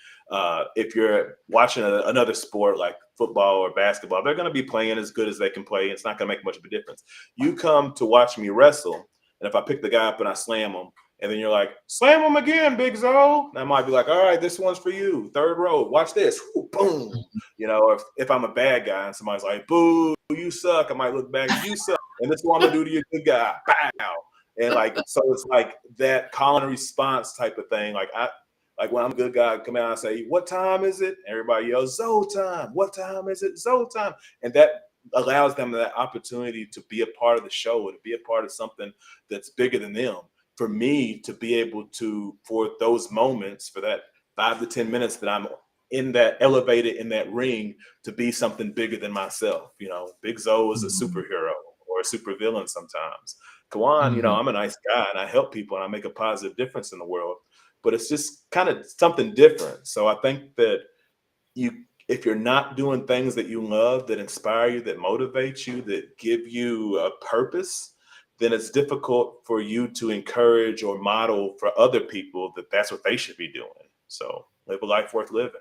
If you're watching another sport like football or basketball, they're going to be playing as good as they can play. It's not going to make much of a difference. You come to watch me wrestle, and if I pick the guy up and I slam him, and then you're like, slam him again, Big Zo. And I might be like, all right, this one's for you. Third row, watch this. Woo, boom. You know, if I'm a bad guy and somebody's like, boo, you suck, I might look back, you suck. And this is what I'm gonna do to you, good guy. Bow. And like, so it's like that call and response type of thing. Like when I'm a good guy, I come out and say, what time is it? Everybody yells, Zo time. What time is it? Zo time. And that allows them that opportunity to be a part of the show, to be a part of something that's bigger than them. For me to be able to, for those moments, for that 5 to 10 minutes that I'm in that elevated in that ring, to be something bigger than myself. You know, Big Zo is a Mhm. superhero or a supervillain sometimes. Cowann, you know, Mhm. I'm a nice guy and I help people and I make a positive difference in the world, but it's just kind of something different. So I think that you, if you're not doing things that you love, that inspire you, that motivate you, that give you a purpose, then it's difficult for you to encourage or model for other people that that's what they should be doing. So live a life worth living.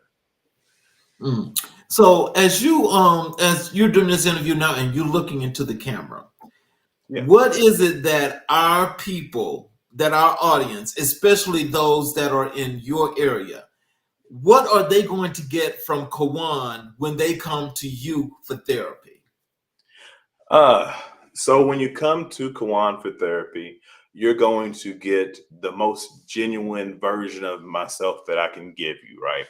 Mm. So as you're doing this interview now and you're looking into the camera, Yeah. what is it that our people, that our audience, especially those that are in your area, what are they going to get from Cowann when they come to you for therapy? Uh, so when you come to Cowann for therapy, you're going to get the most genuine version of myself that I can give you, right?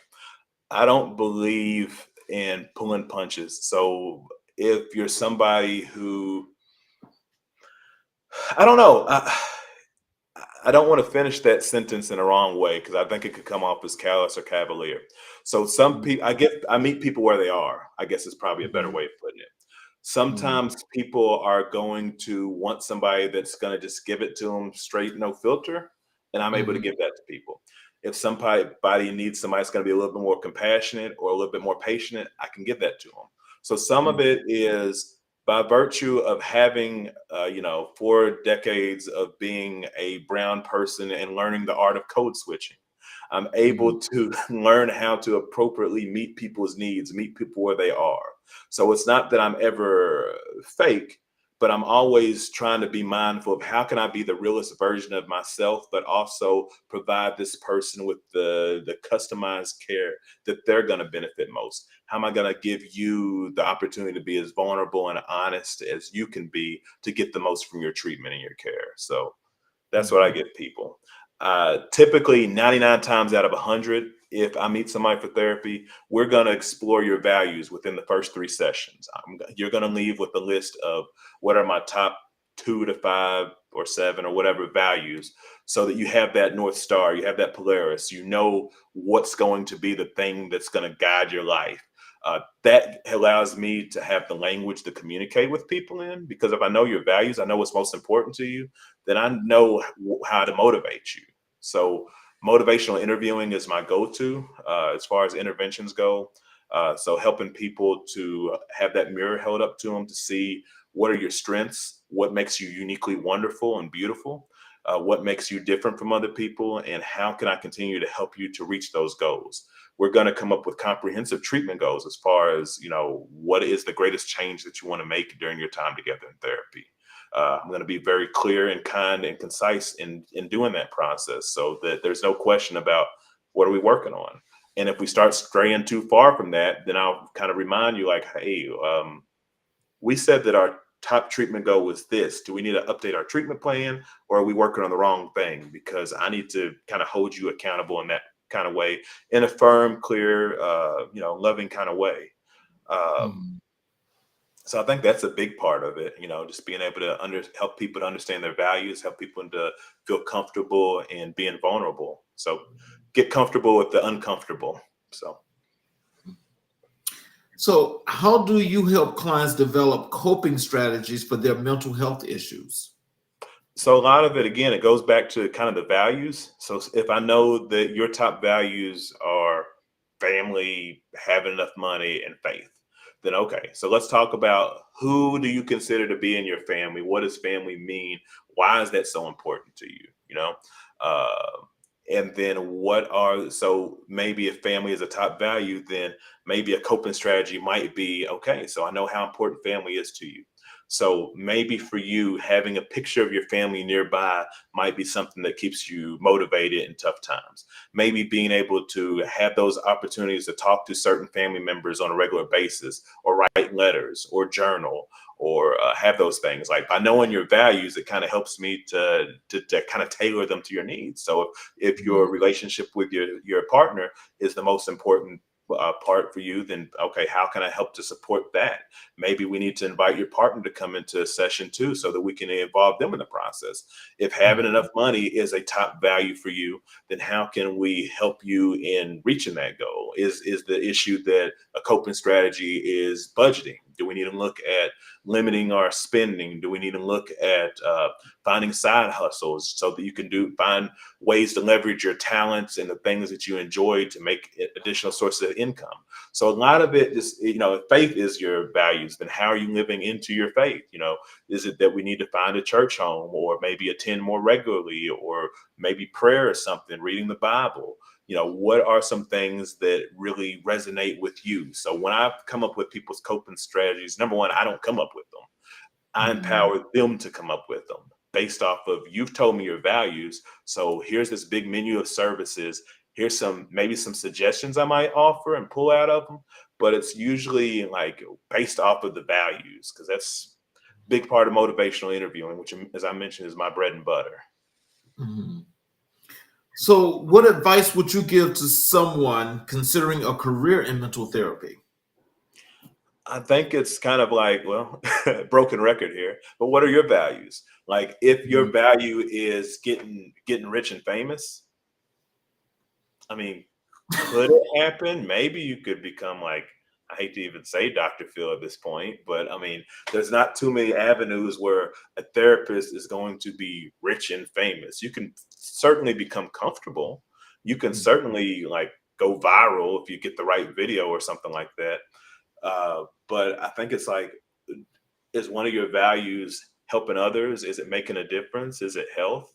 I don't believe in pulling punches. So if you're somebody who, I don't know, I don't want to finish that sentence in the wrong way because I think it could come off as callous or cavalier. So some people, I meet people where they are, I guess is probably a better Mhm. way of putting it. Mhm. Sometimes people are going to want somebody that's going to just give it to them straight, no filter, and I'm able to Mhm. give that to people. If somebody needs somebody that's going to be a little bit more compassionate or a little bit more patient, I can give that to them. So some of it is by virtue of having, 4 decades of being a brown person and learning the art of code switching. I'm Mhm. able to learn how to appropriately meet people's needs, meet people where they are. So it's not that I'm ever fake, but I'm always trying to be mindful of how can I be the realest version of myself, but also provide this person with the customized care that they're going to benefit most. How am I going to give you the opportunity to be as vulnerable and honest as you can be to get the most from your treatment and your care? So that's what I Mhm. give people. Typically, 99 times out of 100, if I meet somebody for therapy, we're going to explore your values within the first 3 sessions. You're going to leave with a list of what are my top 2 to 5 or 7 or whatever values, so that you have that North Star, you have that Polaris, you know what's going to be the thing that's going to guide your life. That allows me to have the language to communicate with people in, because if I know your values, I know what's most important to you, then I know how to motivate you. So motivational interviewing is my go-to as far as interventions go. So helping people to have that mirror held up to them to see what are your strengths, what makes you uniquely wonderful and beautiful, what makes you different from other people, and how can I continue to help you to reach those goals. We're going to come up with comprehensive treatment goals as far as, what is the greatest change that you want to make during your time together in therapy. I'm going to be very clear and kind and concise in doing that process, so that there's no question about what are we working on. And if we start straying too far from that, then I'll kind of remind you like, hey, we said that our top treatment goal was this. Do we need to update our treatment plan, or are we working on the wrong thing? Because I need to kind of hold you accountable in that kind of way, in a firm, clear, loving kind of way. Um, Mhm. so I think that's a big part of it, just being able to help people to understand their values, help people to feel comfortable and being vulnerable. So get comfortable with the uncomfortable. So. So, how do you help clients develop coping strategies for their mental health issues? So a lot of it, again, it goes back to kind of the values. So if I know that your top values are family, having enough money, and faith, then okay. So let's talk about who do you consider to be in your family? What does family mean? Why is that so important to you? Uh, and then so maybe if family is a top value, then maybe a coping strategy might be okay. So I know how important family is to you. So maybe for you, having a picture of your family nearby might be something that keeps you motivated in tough times. Maybe being able to have those opportunities to talk to certain family members on a regular basis, or write letters, or journal, or have those things. Like by knowing your values, it kind of helps me to kind of tailor them to your needs. So if Mhm. your relationship with your partner is the most important part for you, then okay, how can I help to support that? Maybe we need to invite your partner to come into a session too, so that we can involve them in the process. If having Mhm. enough money is a top value for you, then how can we help you in reaching that goal? Is the issue that a coping strategy is budgeting? Do we need to look at limiting our spending? Do we need to look at finding side hustles so that you can find ways to leverage your talents and the things that you enjoy to make additional sources of income? So a lot of it is, if faith is your values, then how are you living into your faith? Is it that we need to find a church home, or maybe attend more regularly, or maybe prayer or something, reading the Bible? What are some things that really resonate with you? So when I come up with people's coping strategies, number one, I don't come up with them. I Mhm. empower them to come up with them based off of, you've told me your values. So here's this big menu of services. Here's maybe some suggestions I might offer and pull out of them. But it's usually like based off of the values, because that's a big part of motivational interviewing, which, as I mentioned, is my bread and butter. Mhm. So, what advice would you give to someone considering a career in mental therapy? I think it's kind of like, well, broken record here, but what are your values? Like if your Mhm. value is getting rich and famous, I mean, could it happen? Maybe you could become like, I hate to even say Dr. Phil at this point, but I mean, there's not too many avenues where a therapist is going to be rich and famous. You can certainly become comfortable. You can Mhm. certainly like go viral if you get the right video or something like that. But I think it's like, is one of your values helping others? Is it making a difference? Is it health?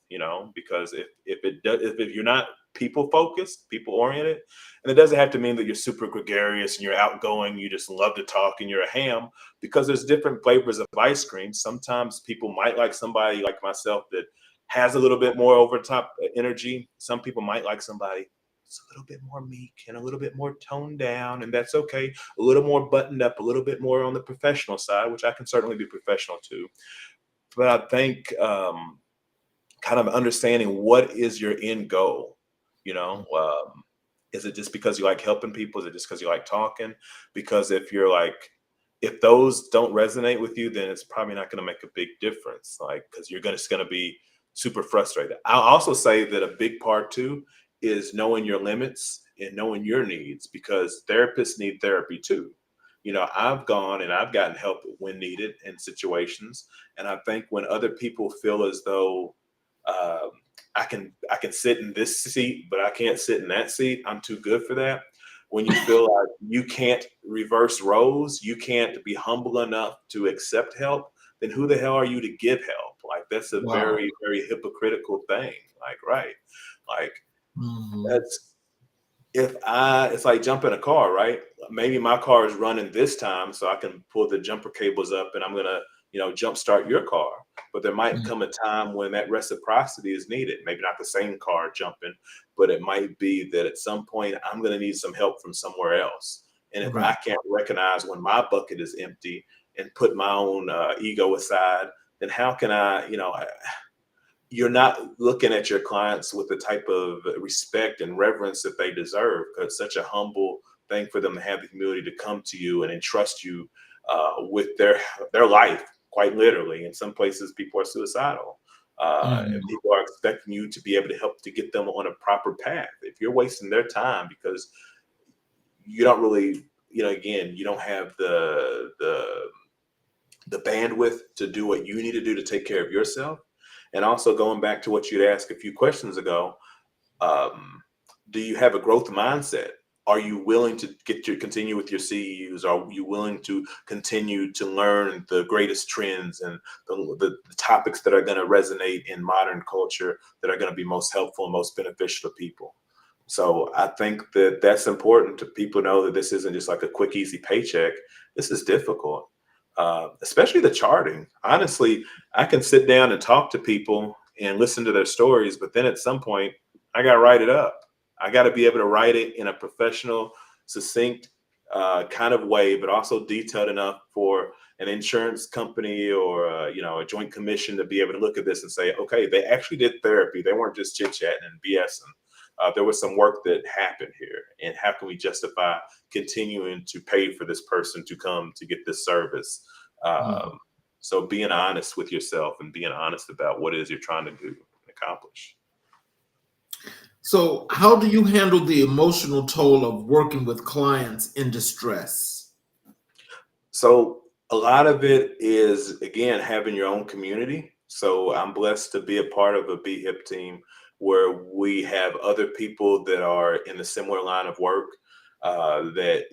Because if you're not people focused, people oriented, and it doesn't have to mean that you're super gregarious and you're outgoing, you just love to talk and you're a ham, because there's different flavors of ice cream. Sometimes people might like somebody like myself that has a little bit more over top energy. Some people might like somebody that's a little bit more meek and a little bit more toned down, and that's okay. A little more buttoned up, a little bit more on the professional side, which I can certainly be professional too. But I think kind of understanding what is your end goal. You know, is it just because you like helping people? Is it just because you like talking? Because if those don't resonate with you, then it's probably not going to make a big difference. Like, because you're just going to be super frustrated. I'll also say that a big part too is knowing your limits and knowing your needs, because therapists need therapy too. I've gone and I've gotten help when needed in situations, and I think when other people feel as though um, I can sit in this seat, but I can't sit in that seat, I'm too good for that. When you feel like you can't reverse roles, you can't be humble enough to accept help, then who the hell are you to give help? Like that's a Wow. very, very hypocritical thing. Like, right. Like Mhm. that's it's like jumping a car, right? Maybe my car is running this time, so I can pull the jumper cables up and I'm gonna, jump start your car. But there might Mhm. come a time when that reciprocity is needed. Maybe not the same car jumping, but it might be that at some point I'm gonna need some help from somewhere else. And if I Right. can't recognize when my bucket is empty and put my own ego aside, then how can you're not looking at your clients with the type of respect and reverence that they deserve, because such a humble thing for them to have the humility to come to you and entrust you with their life, quite literally. In some places, people are suicidal. And Mhm. people are expecting you to be able to help to get them on a proper path. If you're wasting their time because you don't really, again, you don't have the bandwidth to do what you need to do to take care of yourself. And also going back to what you'd asked a few questions ago, um, do you have a growth mindset? Are you willing to continue with your CEUs? Are you willing to continue to learn the greatest trends and the topics that are going to resonate in modern culture that are going to be most helpful and most beneficial to people? So I think that that's important to people know that this isn't just like a quick, easy paycheck. This is difficult, especially the charting. Honestly, I can sit down and talk to people and listen to their stories, but then at some point, I got to write it up. I got to be able to write it in a professional, succinct kind of way, but also detailed enough for an insurance company or a joint commission to be able to look at this and say, okay, they actually did therapy. They weren't just chit chatting and BSing. There was some work that happened here, and how can we justify continuing to pay for this person to come to get this service? Mhm. So being honest with yourself and being honest about what it is you're trying to do and accomplish. So, how do you handle the emotional toll of working with clients in distress? So a lot of it is, again, having your own community. So I'm blessed to be a part of a BHIP team where we have other people that are in a similar line of work, that,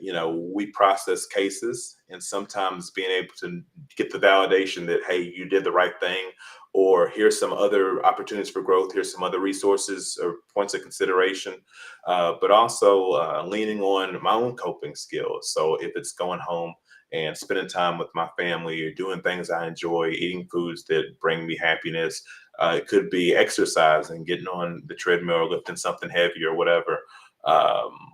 we process cases, and sometimes being able to get the validation that, hey, you did the right thing, or here's some other opportunities for growth, here's some other resources or points of consideration, but also leaning on my own coping skills. So if it's going home and spending time with my family or doing things I enjoy, eating foods that bring me happiness. It could be exercising, getting on the treadmill, lifting something heavy or whatever.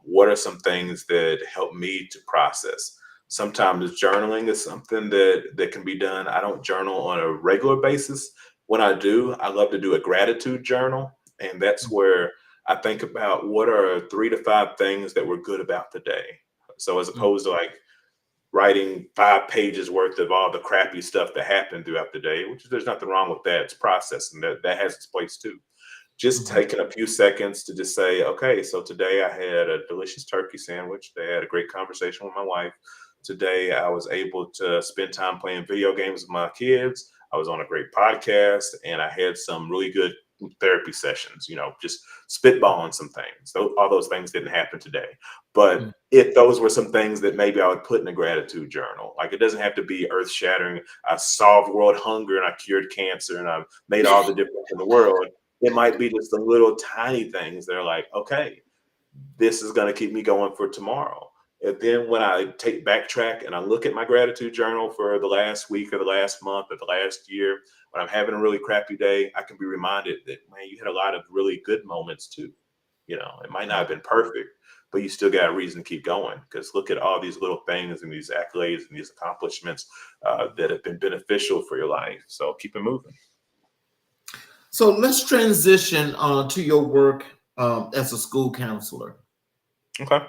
What are some things that help me to process? Sometimes journaling is something that can be done. I don't journal on a regular basis. When I do, I love to do a gratitude journal. And that's where I think about what are 3 to 5 things that were good about the day. So as opposed to like writing 5 pages worth of all the crappy stuff that happened throughout the day, which there's nothing wrong with that. It's processing that has its place too. Just Mhm. taking a few seconds to just say, okay, so today I had a delicious turkey sandwich. Today I had a great conversation with my wife. Today I was able to spend time playing video games with my kids. I was on a great podcast and I had some really good therapy sessions, just spitballing some things. All those things didn't happen today. But Mhm. if those were some things that maybe I would put in a gratitude journal, like it doesn't have to be earth shattering. I solved world hunger and I cured cancer and I've made all the difference in the world. It might be just the little tiny things that are like, okay, this is going to keep me going for tomorrow. And then when I take backtrack and I look at my gratitude journal for the last week or the last month or the last year, when I'm having a really crappy day, I can be reminded that, man, you had a lot of really good moments too. It might not have been perfect, but you still got a reason to keep going because look at all these little things and these accolades and these accomplishments that have been beneficial for your life. So keep it moving. So, let's transition to your work as a school counselor. Okay.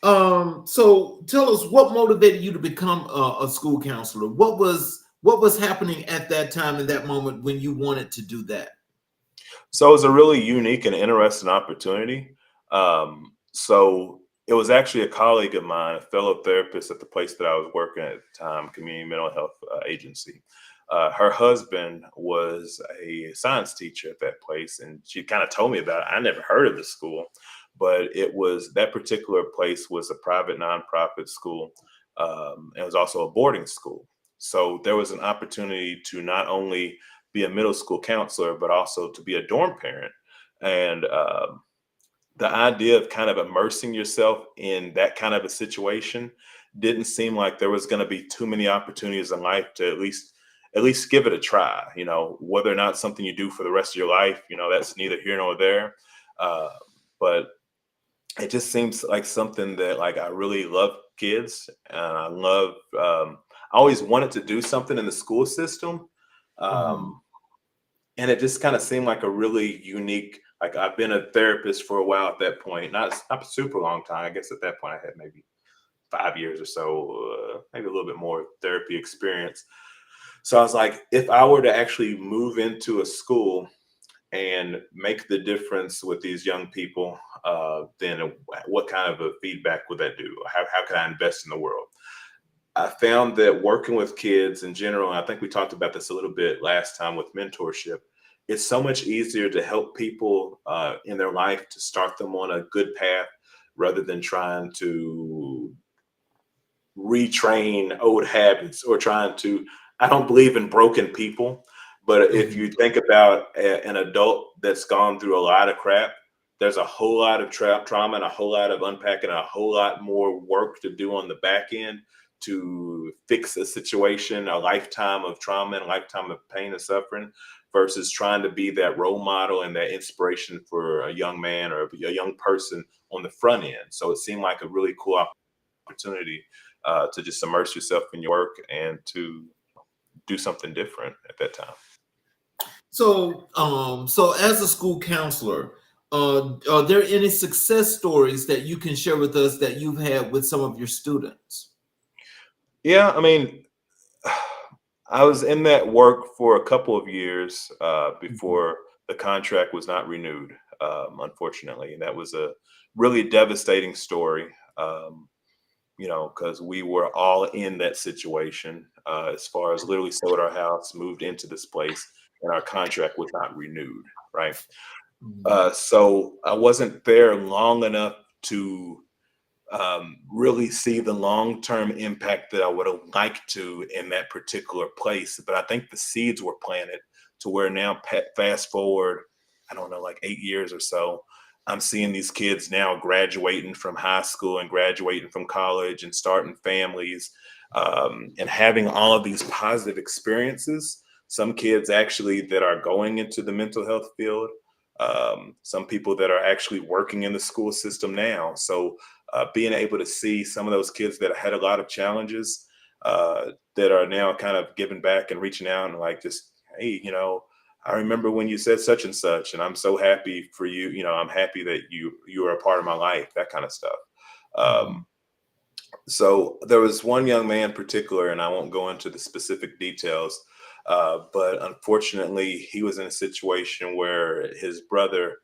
So tell us what motivated you to become a school counselor. What was happening at that time in that moment when you wanted to do that? So it was a really unique and interesting opportunity. So it was actually a colleague of mine, a fellow therapist at the place that I was working at the time, community mental health agency. Her husband was a science teacher at that place, and she kind of told me about it. I never heard of the school, but it was that particular place was a private nonprofit school. It was also a boarding school. So there was an opportunity to not only be a middle school counselor, but also to be a dorm parent. And the idea of kind of immersing yourself in that kind of a situation didn't seem like there was going to be too many opportunities in life to at least give it a try. Whether or not something you do for the rest of your life, that's neither here nor there. Uh, but it just seems like something that like I really love kids and I love. I always wanted to do something in the school system. Mhm. Um, and it just kind of seemed like a really unique Like I've been a therapist for a while at that point, not a super long time. I guess at that point I had maybe 5 years or so, maybe a little bit more therapy experience. So I was like, if I were to actually move into a school and make the difference with these young people, then what kind of a feedback would that do? How can I invest in the world? I found that working with kids in general, and I think we talked about this a little bit last time with mentorship, it's so much easier to help people in their life to start them on a good path rather than trying to retrain old habits or trying to. I don't believe in broken people, but if Mhm. you think about an adult that's gone through a lot of crap, there's a whole lot of trauma and a whole lot of unpacking and a whole lot more work to do on the back end to fix a situation, a lifetime of trauma and a lifetime of pain and suffering, versus trying to be that role model and that inspiration for a young man or a young person on the front end. So it seemed like a really cool opportunity to just immerse yourself in your work and to do something different at that time. So as a school counselor, are there any success stories that you can share with us that you've had with some of your students? Yeah, I mean, I was in that work for a couple of years Mhm. before the contract was not renewed, unfortunately. And that was a really devastating story, because we were all in that situation as far as literally sold our house, moved into this place, and our contract was not renewed, right? Mhm. So I wasn't there long enough to really see the long term impact that I would have liked to in that particular place. But I think the seeds were planted to where now, fast forward, I don't know, like 8 years or so, I'm seeing these kids now graduating from high school and graduating from college and starting families and having all of these positive experiences. Some kids actually that are going into the mental health field, some people that are actually working in the school system now. So being able to see some of those kids that had a lot of challenges that are now kind of giving back and reaching out and like just, hey, I remember when you said such and such, and I'm so happy for you. I'm happy that you are a part of my life, that kind of stuff. Mhm. So there was one young man in particular, and I won't go into the specific details, but unfortunately, he was in a situation where his brother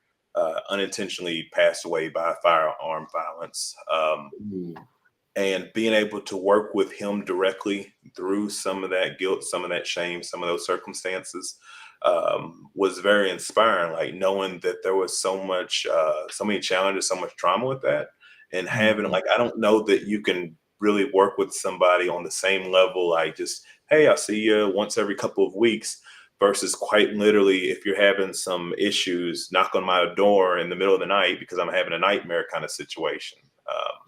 unintentionally passed away by firearm violence. Ooh. And being able to work with him directly through some of that guilt, some of that shame, some of those circumstances was very inspiring. Like knowing that there was so many challenges, so much trauma with that, and having Mhm. like I don't know that you can really work with somebody on the same level. Like just hey, I'll see you once every couple of weeks. Versus quite literally, if you're having some issues, knock on my door in the middle of the night because I'm having a nightmare kind of situation.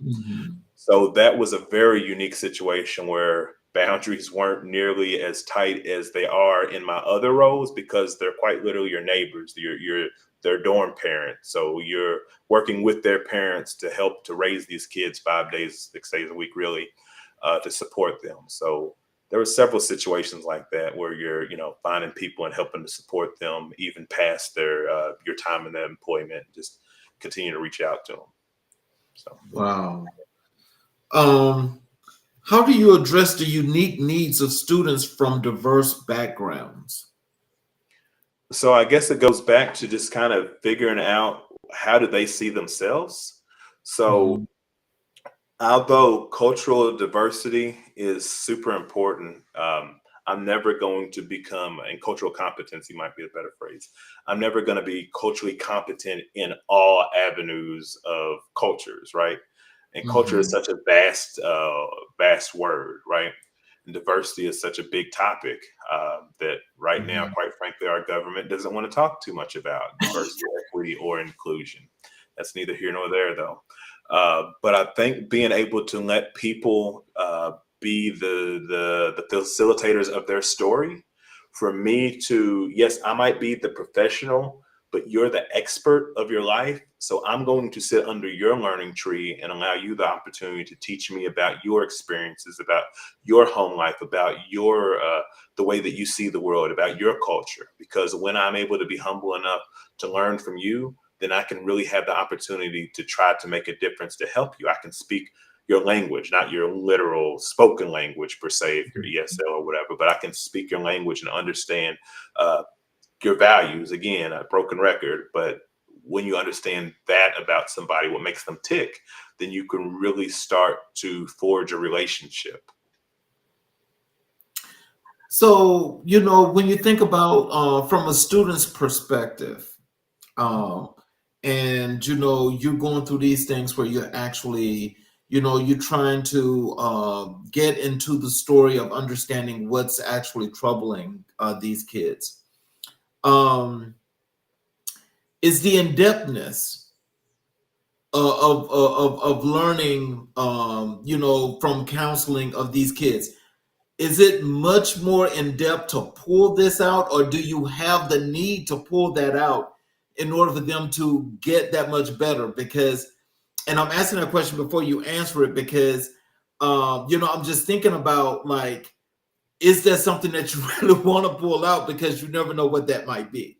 Mhm. So that was a very unique situation where boundaries weren't nearly as tight as they are in my other roles because they're quite literally your neighbors, you're their dorm parents. So you're working with their parents to help to raise these kids 5 days, 6 days a week, really, to support them. So there were several situations like that where you're, finding people and helping to support them even past their your time in their employment. Just continue to reach out to them. So. Wow. Um, how do you address the unique needs of students from diverse backgrounds? So I guess it goes back to just kind of figuring out how do they see themselves. So Mhm. although cultural diversity is super important, I'm never going to become, and cultural competency might be a better phrase. I'm never going to be culturally competent in all avenues of cultures, right? And culture is Mhm. such a vast word, right? And diversity is such a big topic that right now, Mhm. quite frankly, our government doesn't want to talk too much about diversity, equity, or inclusion. That's neither here nor there, though. But I think being able to let people be the facilitators of their story, for me to yes, I might be the professional, but you're the expert of your life. So I'm going to sit under your learning tree and allow you the opportunity to teach me about your experiences, about your home life, about your the way that you see the world, about your culture. Because when I'm able to be humble enough to learn from you, then I can really have the opportunity to try to make a difference to help you. I can speak your language, not your literal spoken language per se, if you're ESL or whatever, but I can speak your language and understand your values. Again, a broken record, but when you understand that about somebody, what makes them tick, then you can really start to forge a relationship. So, when you think about from a student's perspective, and you're going through these things where you're actually, you're trying to get into the story of understanding what's actually troubling these kids. Is the in-depthness of learning, from counseling of these kids, is it much more in depth to pull this out, or do you have the need to pull that out in order for them to get that much better? Because, and I'm asking that question before you answer it, because, I'm just thinking about, like, is there something that you really want to pull out, because you never know what that might be?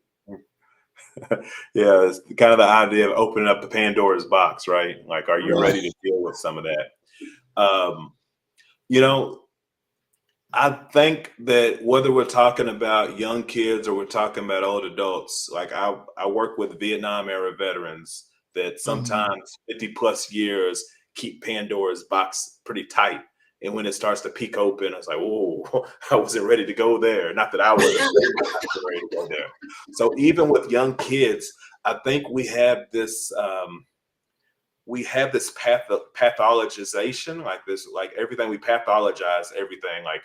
Yeah, it's kind of the idea of opening up the Pandora's box, right? Like, are you ready to deal with some of that? You know, I think that whether we're talking about young kids or we're talking about old adults, like I work with Vietnam era veterans that Mhm. sometimes 50 plus years keep Pandora's box pretty tight. And when it starts to peek open, I was like, oh, I wasn't ready to go there. Not that I wasn't ready to go there. So even with young kids, I think we have this pathologization, like this, like everything we pathologize everything, like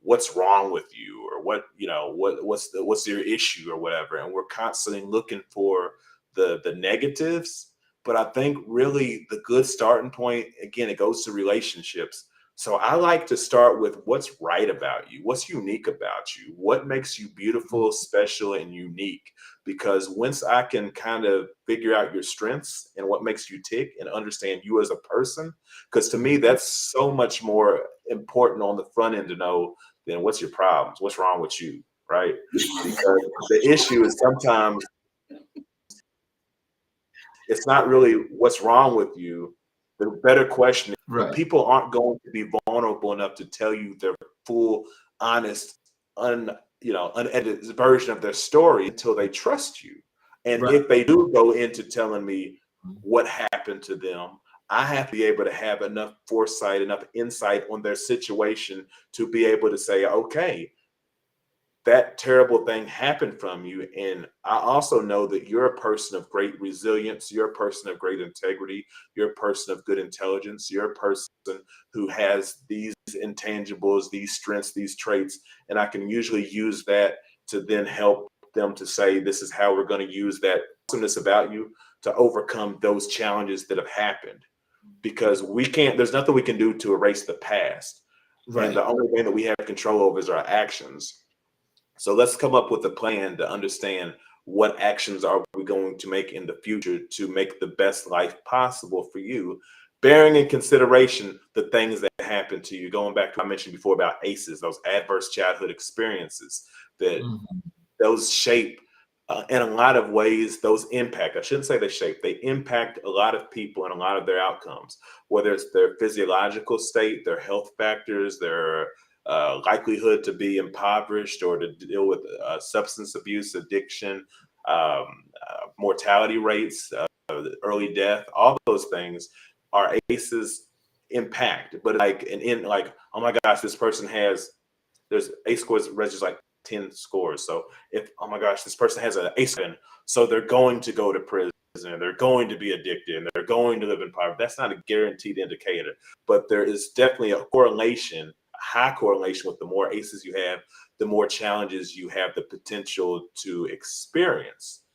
what's wrong with you, or what's your issue or whatever, and we're constantly looking for the negatives. But I think really the good starting point, again, it goes to relationships. So I like to start with what's right about you, what's unique about you, what makes you beautiful, special, and unique. Because once I can kind of figure out your strengths and what makes you tick and understand you as a person, because to me, that's so much more important on the front end to know than what's your problems, what's wrong with you, right? Because the issue is sometimes it's not really what's wrong with you. The better question is, but Right. people aren't going to be vulnerable enough to tell you their full, honest, unedited version of their story until they trust you. And Right. if they do go into telling me what happened to them, I have to be able to have enough foresight, enough insight on their situation to be able to say, okay, that terrible thing happened from you. And I also know that you're a person of great resilience. You're a person of great integrity. You're a person of good intelligence. You're a person who has these intangibles, these strengths, these traits. And I can usually use that to then help them to say, this is how we're going to use that awesomeness about you to overcome those challenges that have happened. Because there's nothing we can do to erase the past. And Right. the only thing that we have control over is our actions. So let's come up with a plan to understand what actions are we going to make in the future to make the best life possible for you, bearing in consideration the things that happen to you. Going back to what I mentioned before about ACEs, those adverse childhood experiences, that Mhm. those shape in a lot of ways, those impact, I shouldn't say they shape, they impact a lot of people and a lot of their outcomes, whether it's their physiological state, their health factors, their likelihood to be impoverished or to deal with substance abuse, addiction, mortality rates, early death, all those things are ACEs impact. But like, and in like, oh my gosh, this person there's ACE scores registers like 10 scores. So if, oh my gosh, this person has an ACE, so they're going to go to prison, and they're going to be addicted, and they're going to live in poverty. That's not a guaranteed indicator, but there is definitely a correlation, a high correlation with the more ACEs you have, the more challenges you have the potential to experience.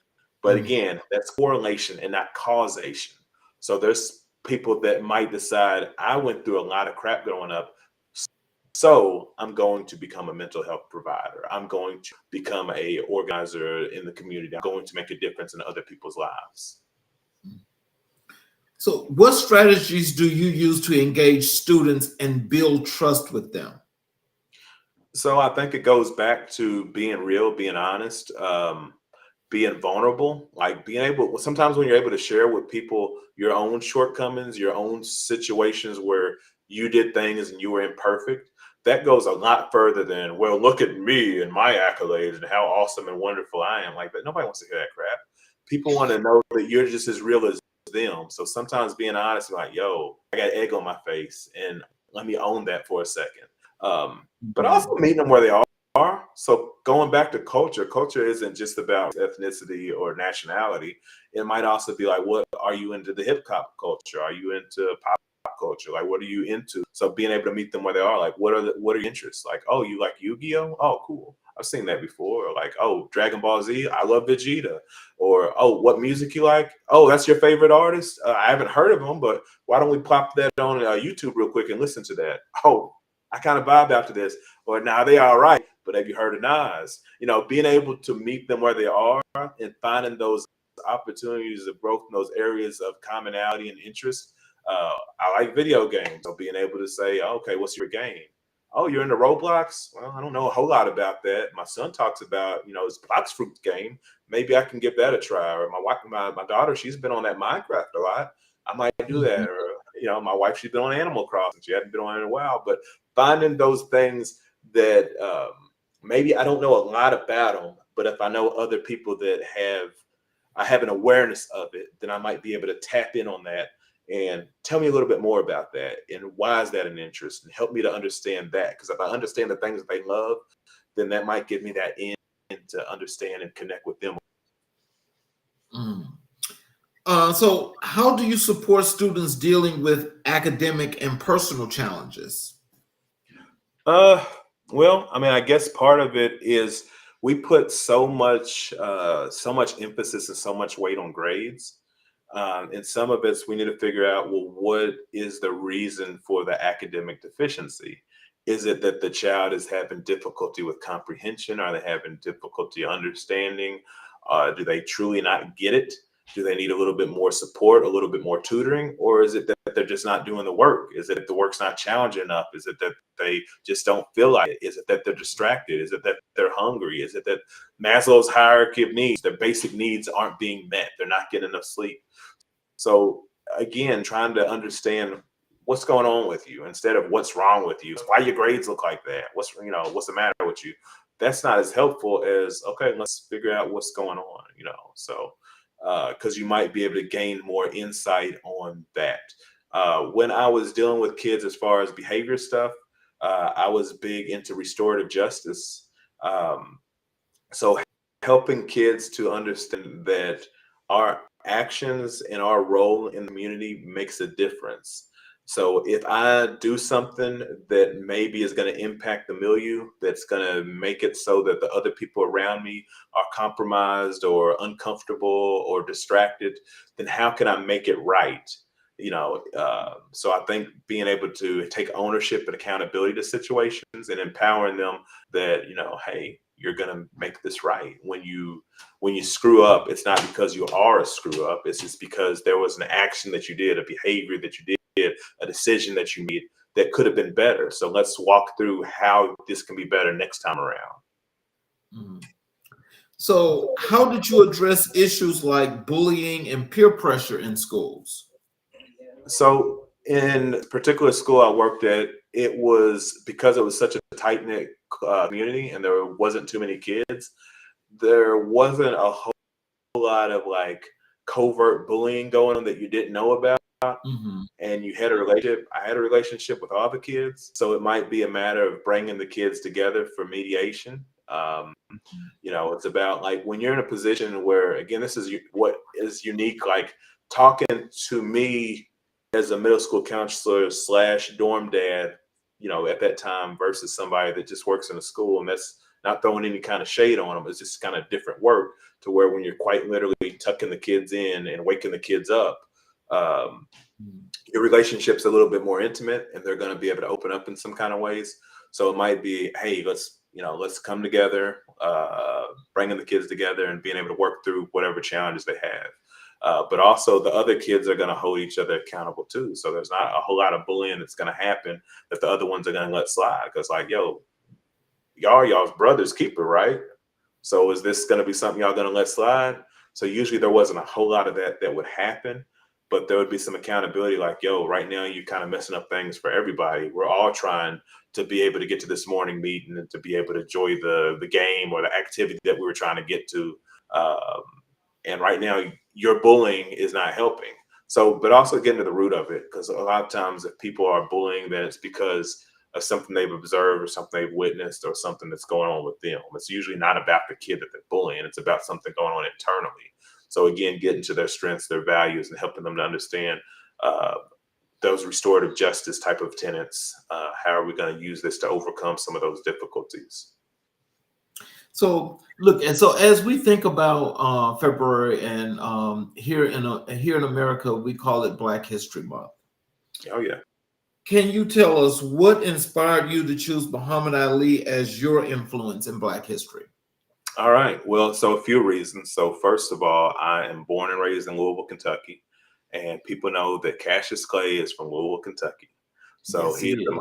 But Mhm. again, that's correlation and not causation. So there's people that might decide, I went through a lot of crap growing up, So I'm going to become a mental health provider. I'm going to become a organizer in the community. I'm going to make a difference in other people's lives. So, what strategies do you use to engage students and build trust with them? So I think it goes back to being real, being honest, being vulnerable, like being able, sometimes when you're able to share with people your own shortcomings, your own situations where you did things and you were imperfect, that goes a lot further than, well, look at me and my accolades and how awesome and wonderful I am. Like, but nobody wants to hear that crap. People want to know that you're just as real as them. So sometimes being honest, like, yo, I got egg on my face and let me own that for a second. But also meeting them where they are. So going back to culture, culture isn't just about ethnicity or nationality. It might also be like, what are you into the hip hop culture? Are you into pop culture? Like, what are you into? So being able to meet them where they are, like, what are your interests? Like, oh, you like Yu-Gi-Oh? Oh, cool. I've seen that before. Or like, oh, Dragon Ball Z. I love Vegeta. Or, oh, what music you like? Oh, that's your favorite artist? I haven't heard of them, but why don't we pop that on YouTube real quick and listen to that? Oh, I kind of vibe after this. Or now they all right, but have you heard of Nas? You know, being able to meet them where they are and finding those opportunities of growth in those areas of commonality and interest. I like video games. So being able to say, okay, what's your game? Oh, you're into Roblox? Well, I don't know a whole lot about that. My son talks about, his Blox Fruit game. Maybe I can give that a try. Or my wife, my daughter, she's been on that Minecraft a lot. I might do that. Or, my wife, she's been on Animal Crossing. She hadn't been on it in a while. But finding those things that maybe I don't know a lot about them, but if I know other people that I have an awareness of it, then I might be able to tap in on that and tell me a little bit more about that and why is that an interest and help me to understand that. Because if I understand the things that they love, then that might give me that in to understand and connect with them. So, how do you support students dealing with academic and personal challenges? Well, I mean, I guess part of it is we put so much emphasis and so much weight on grades. And some of it's we need to figure out, well, what is the reason for the academic deficiency? Is it that the child is having difficulty with comprehension? Are they having difficulty understanding? Do they truly not get it? Do they need a little bit more support, a little bit more tutoring? Or is it that they're just not doing the work? Is it that the work's not challenging enough? Is it that they just don't feel like it? Is it that they're distracted? Is it that they're hungry? Is it that Maslow's hierarchy of needs, their basic needs aren't being met? They're not getting enough sleep. So again, trying to understand what's going on with you instead of what's wrong with you. Why your grades look like that? What's the matter with you? That's not as helpful as, okay, let's figure out what's going on, So because you might be able to gain more insight on that. When I was dealing with kids as far as behavior stuff, I was big into restorative justice. So helping kids to understand that our actions and our role in the community makes a difference. So if I do something that maybe is going to impact the milieu, that's going to make it so that the other people around me are compromised or uncomfortable or distracted, then how can I make it right? So I think being able to take ownership and accountability to situations and empowering them that, hey, you're going to make this right. When you screw up, it's not because you are a screw up. It's just because there was an action that you did, a behavior that you did, a decision that you made that could have been better. So let's walk through how this can be better next time around. So, how did you address issues like bullying and peer pressure in schools? So in particular school I worked at, it was because it was such a tight knit community and there wasn't too many kids. There wasn't a whole lot of like covert bullying going on that you didn't know about. And you had a relationship. I had a relationship with all the kids, so it might be a matter of bringing the kids together for mediation. It's about like when you're in a position where, again, this is what is unique, like talking to me as a middle school counselor / dorm dad, at that time versus somebody that just works in a school, and that's not throwing any kind of shade on them. It's just kind of different work to where when you're quite literally tucking the kids in and waking the kids up, your relationship's a little bit more intimate and they're going to be able to open up in some kind of ways. So it might be, hey, let's come together, bringing the kids together and being able to work through whatever challenges they have. But also the other kids are going to hold each other accountable too. So there's not a whole lot of bullying that's going to happen that the other ones are going to let slide. Because like, yo, y'all's brother's keeper, right? So is this going to be something y'all going to let slide? So usually there wasn't a whole lot of that would happen, but there would be some accountability like, yo, right now you're kind of messing up things for everybody. We're all trying to be able to get to this morning meeting and to be able to enjoy the game or the activity that we were trying to get to. Um, and right now your bullying is not helping. So, but also getting to the root of it, because a lot of times if people are bullying, then it's because of something they've observed or something they've witnessed or something that's going on with them. It's usually not about the kid that they're bullying. It's about something going on internally. So again, getting to their strengths, their values, and helping them to understand uh, those restorative justice type of tenets. How are we going to use this to overcome some of those difficulties? So look, and so as we think about February, and here in America, we call it Black History Month. Oh yeah. Can you tell us what inspired you to choose Muhammad Ali as your influence in Black history? All right. Well, so a few reasons. So first of all, I am born and raised in Louisville, Kentucky, and people know that Cassius Clay is from Louisville, Kentucky. So Yes, he he's a is.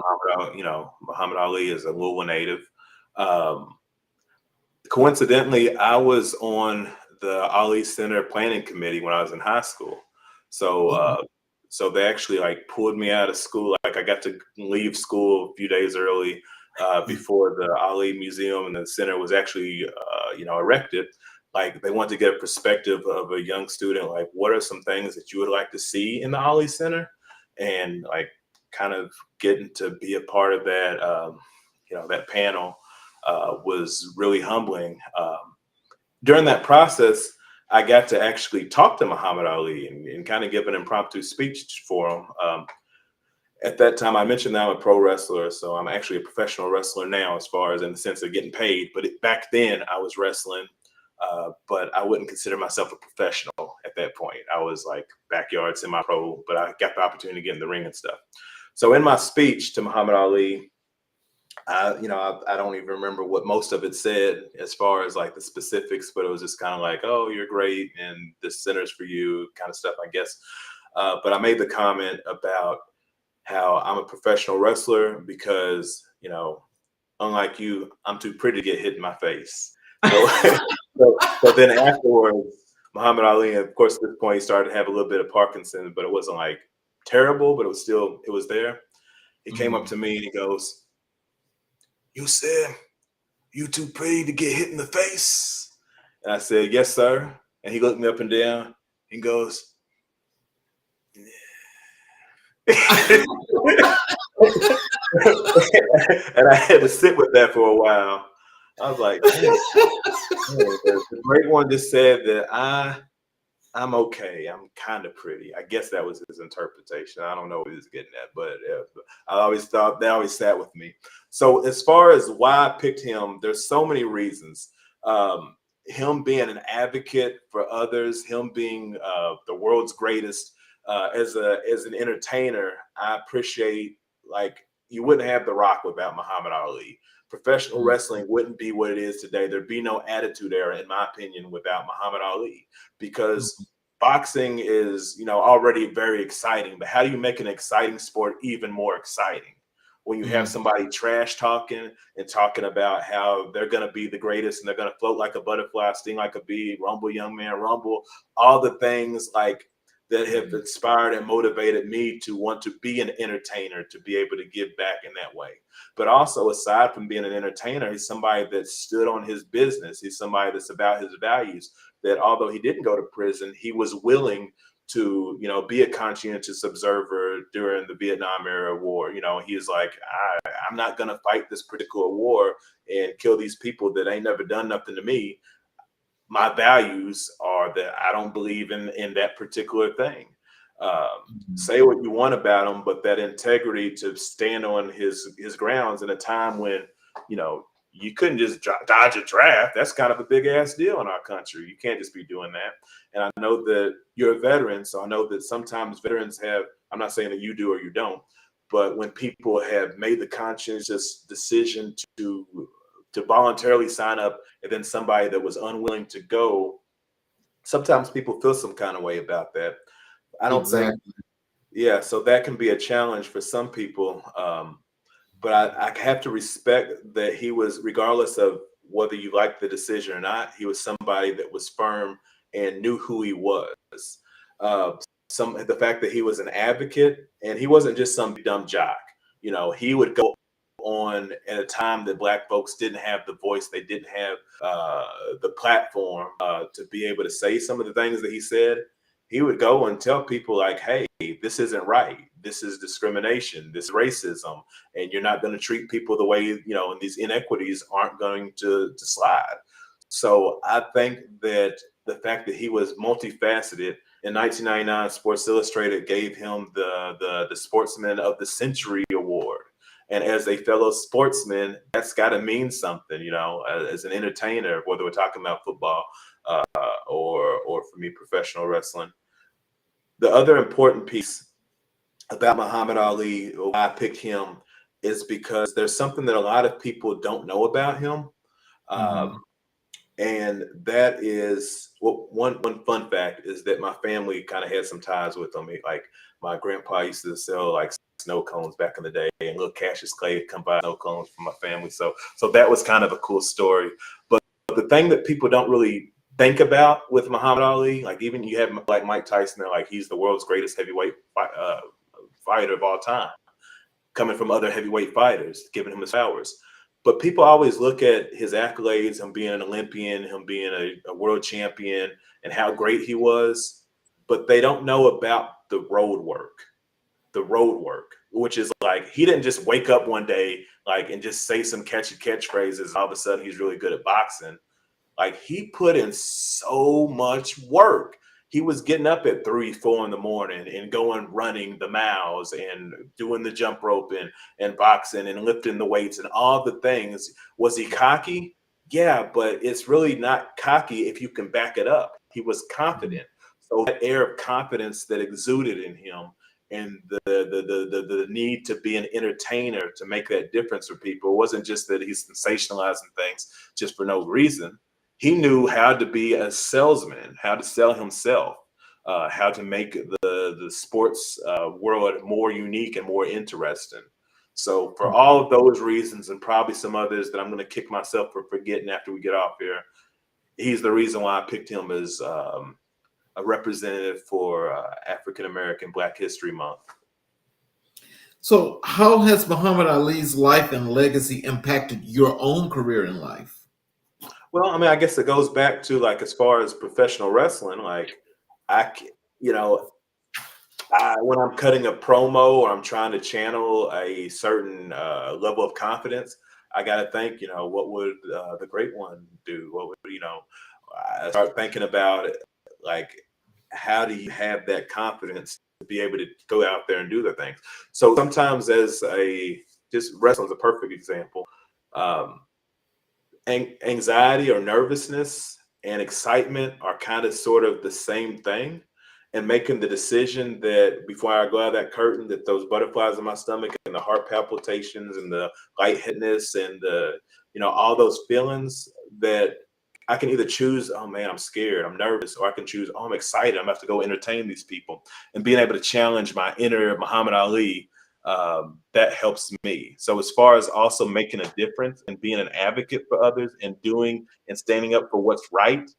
Muhammad Ali is a Louisville native. Um, Coincidentally, I was on the Ali Center planning committee when I was in high school. So Okay. so they actually like pulled me out of school. Like I got to leave school a few days early before the Ali Museum and the center was actually erected. Like they wanted to get a perspective of a young student. Like, what are some things that you would like to see in the Ali Center, and like kind of getting to be a part of that. That panel was really humbling. During that process, I got to actually talk to Muhammad Ali and kind of give an impromptu speech for him. At that time, I mentioned that I'm a pro wrestler, so I'm actually a professional wrestler now, as far as in the sense of getting paid. But back then, I was wrestling, but I wouldn't consider myself a professional at that point. I was like backyard semi-pro, but I got the opportunity to get in the ring and stuff. So in my speech to Muhammad Ali, I don't even remember what most of it said as far as like the specifics, but it was just kind of like, oh, you're great, and this center's for you, kind of stuff, I guess. But I made the comment about how I'm a professional wrestler because, unlike you, I'm too pretty to get hit in my face. So, so then afterwards, Muhammad Ali, of course, at this point, he started to have a little bit of Parkinson's, but it wasn't like terrible, but it was there. He came up Mhm. to me and he goes, "You said you too pretty to get hit in the face?" And I said, "Yes, sir." And he looked me up and down and goes, and I had to sit with that for a while. I was like, dang, the great one just said that I'm okay. I'm kind of pretty. I guess that was his interpretation. I don't know what he was getting at, but I always thought that always sat with me. So as far as why I picked him, there's so many reasons. Him being an advocate for others, him being the world's greatest as an entertainer. I appreciate, like, you wouldn't have The Rock without Muhammad Ali. Professional Mhm. wrestling wouldn't be what it is today. There'd be no Attitude Era, in my opinion, without Muhammad Ali, because boxing is, already very exciting, but how do you make an exciting sport even more exciting when you have Mhm. somebody trash talking and talking about how they're going to be the greatest and they're going to float like a butterfly, sting like a bee, rumble young man, rumble, all the things like that have inspired and motivated me to want to be an entertainer, to be able to give back in that way. But also, aside from being an entertainer, he's somebody that stood on his business. He's somebody that's about his values, that although he didn't go to prison, he was willing to, be a conscientious observer during the Vietnam era war. He's like, I'm not going to fight this particular war and kill these people that ain't never done nothing to me. My values are that I don't believe in that particular thing. Mhm. Say what you want about him, but that integrity to stand on his grounds in a time when, you know, you couldn't just dodge a draft. That's kind of a big ass deal in our country. You can't just be doing that. And I know that you're a veteran, so I know that sometimes veterans have, I'm not saying that you do or you don't, But when people have made the conscientious decision to voluntarily sign up, and then somebody that was unwilling to go, sometimes people feel some kind of way about that. I don't think, Exactly. yeah, so that can be a challenge for some people. But I have to respect that he was, regardless of whether you like the decision or not, he was somebody that was firm and knew who he was. Uh, the fact that he was an advocate, and he wasn't just some dumb jock. You know, he would go on at a time that Black folks didn't have the voice, they didn't have the platform to be able to say some of the things that he said. He would go and tell people like, hey, this isn't right. This is discrimination. This is racism. And you're not going to treat people the way, you know, and these inequities aren't going to slide. So I think that the fact that he was multifaceted, in 1999, Sports Illustrated gave him the Sportsman of the Century award. And as a fellow sportsman, that's got to mean something, you know, as an entertainer, whether we're talking about football or for me, professional wrestling. The other important piece about Muhammad Ali, why I picked him, is because there's something that a lot of people don't know about him. Mhm. And that is one fun fact is that my family kind of had some ties with him. Like my grandpa used to sell like snow cones back in the day, and little Cassius Clay would come by snow cones for my family. So that was kind of a cool story. But the thing that people don't really think about with Muhammad Ali, like even you have like Mike Tyson, they're like he's the world's greatest heavyweight fighter of all time, coming from other heavyweight fighters, giving him his powers. But people always look at his accolades, him being an Olympian, him being a world champion, and how great he was. But they don't know about the road work, which is like he didn't just wake up one day like and just say some catchy catchphrases. All of a sudden, he's really good at boxing. Like he put in so much work. He was getting up at 3, 4 in the morning and going running the miles and doing the jump rope and boxing and lifting the weights and all the things. Was he cocky? Yeah, but it's really not cocky if you can back it up. He was confident. So that air of confidence that exuded in him and the need to be an entertainer to make that difference for people. It wasn't just that he's sensationalizing things just for no reason. He knew how to be a salesman, how to sell himself, how to make the sports world more unique and more interesting. So for all of those reasons and probably some others that I'm going to kick myself for forgetting after we get off here, he's the reason why I picked him as a representative for African American Black History Month. So, how has Muhammad Ali's life and legacy impacted your own career in life? Well, I mean, I guess it goes back to like as far as professional wrestling, like you know, when I'm cutting a promo or I'm trying to channel a certain level of confidence, I got to think, you know, what would the great one do? What would, you know, I start thinking about it, like, how do you have that confidence to be able to go out there and do the things? So sometimes just wrestling is a perfect example. Um, Anxiety or nervousness and excitement are kind of sort of the same thing, and making the decision that before I go out of that curtain, that those butterflies in my stomach and the heart palpitations and the lightheadedness and the, you know, all those feelings, that I can either choose, oh man, I'm scared, I'm nervous, or I can choose, oh, I'm excited, I'm about to go entertain these people. And being able to challenge my inner Muhammad Ali, that helps me. So as far as also making a difference and being an advocate for others and doing and standing up for what's right,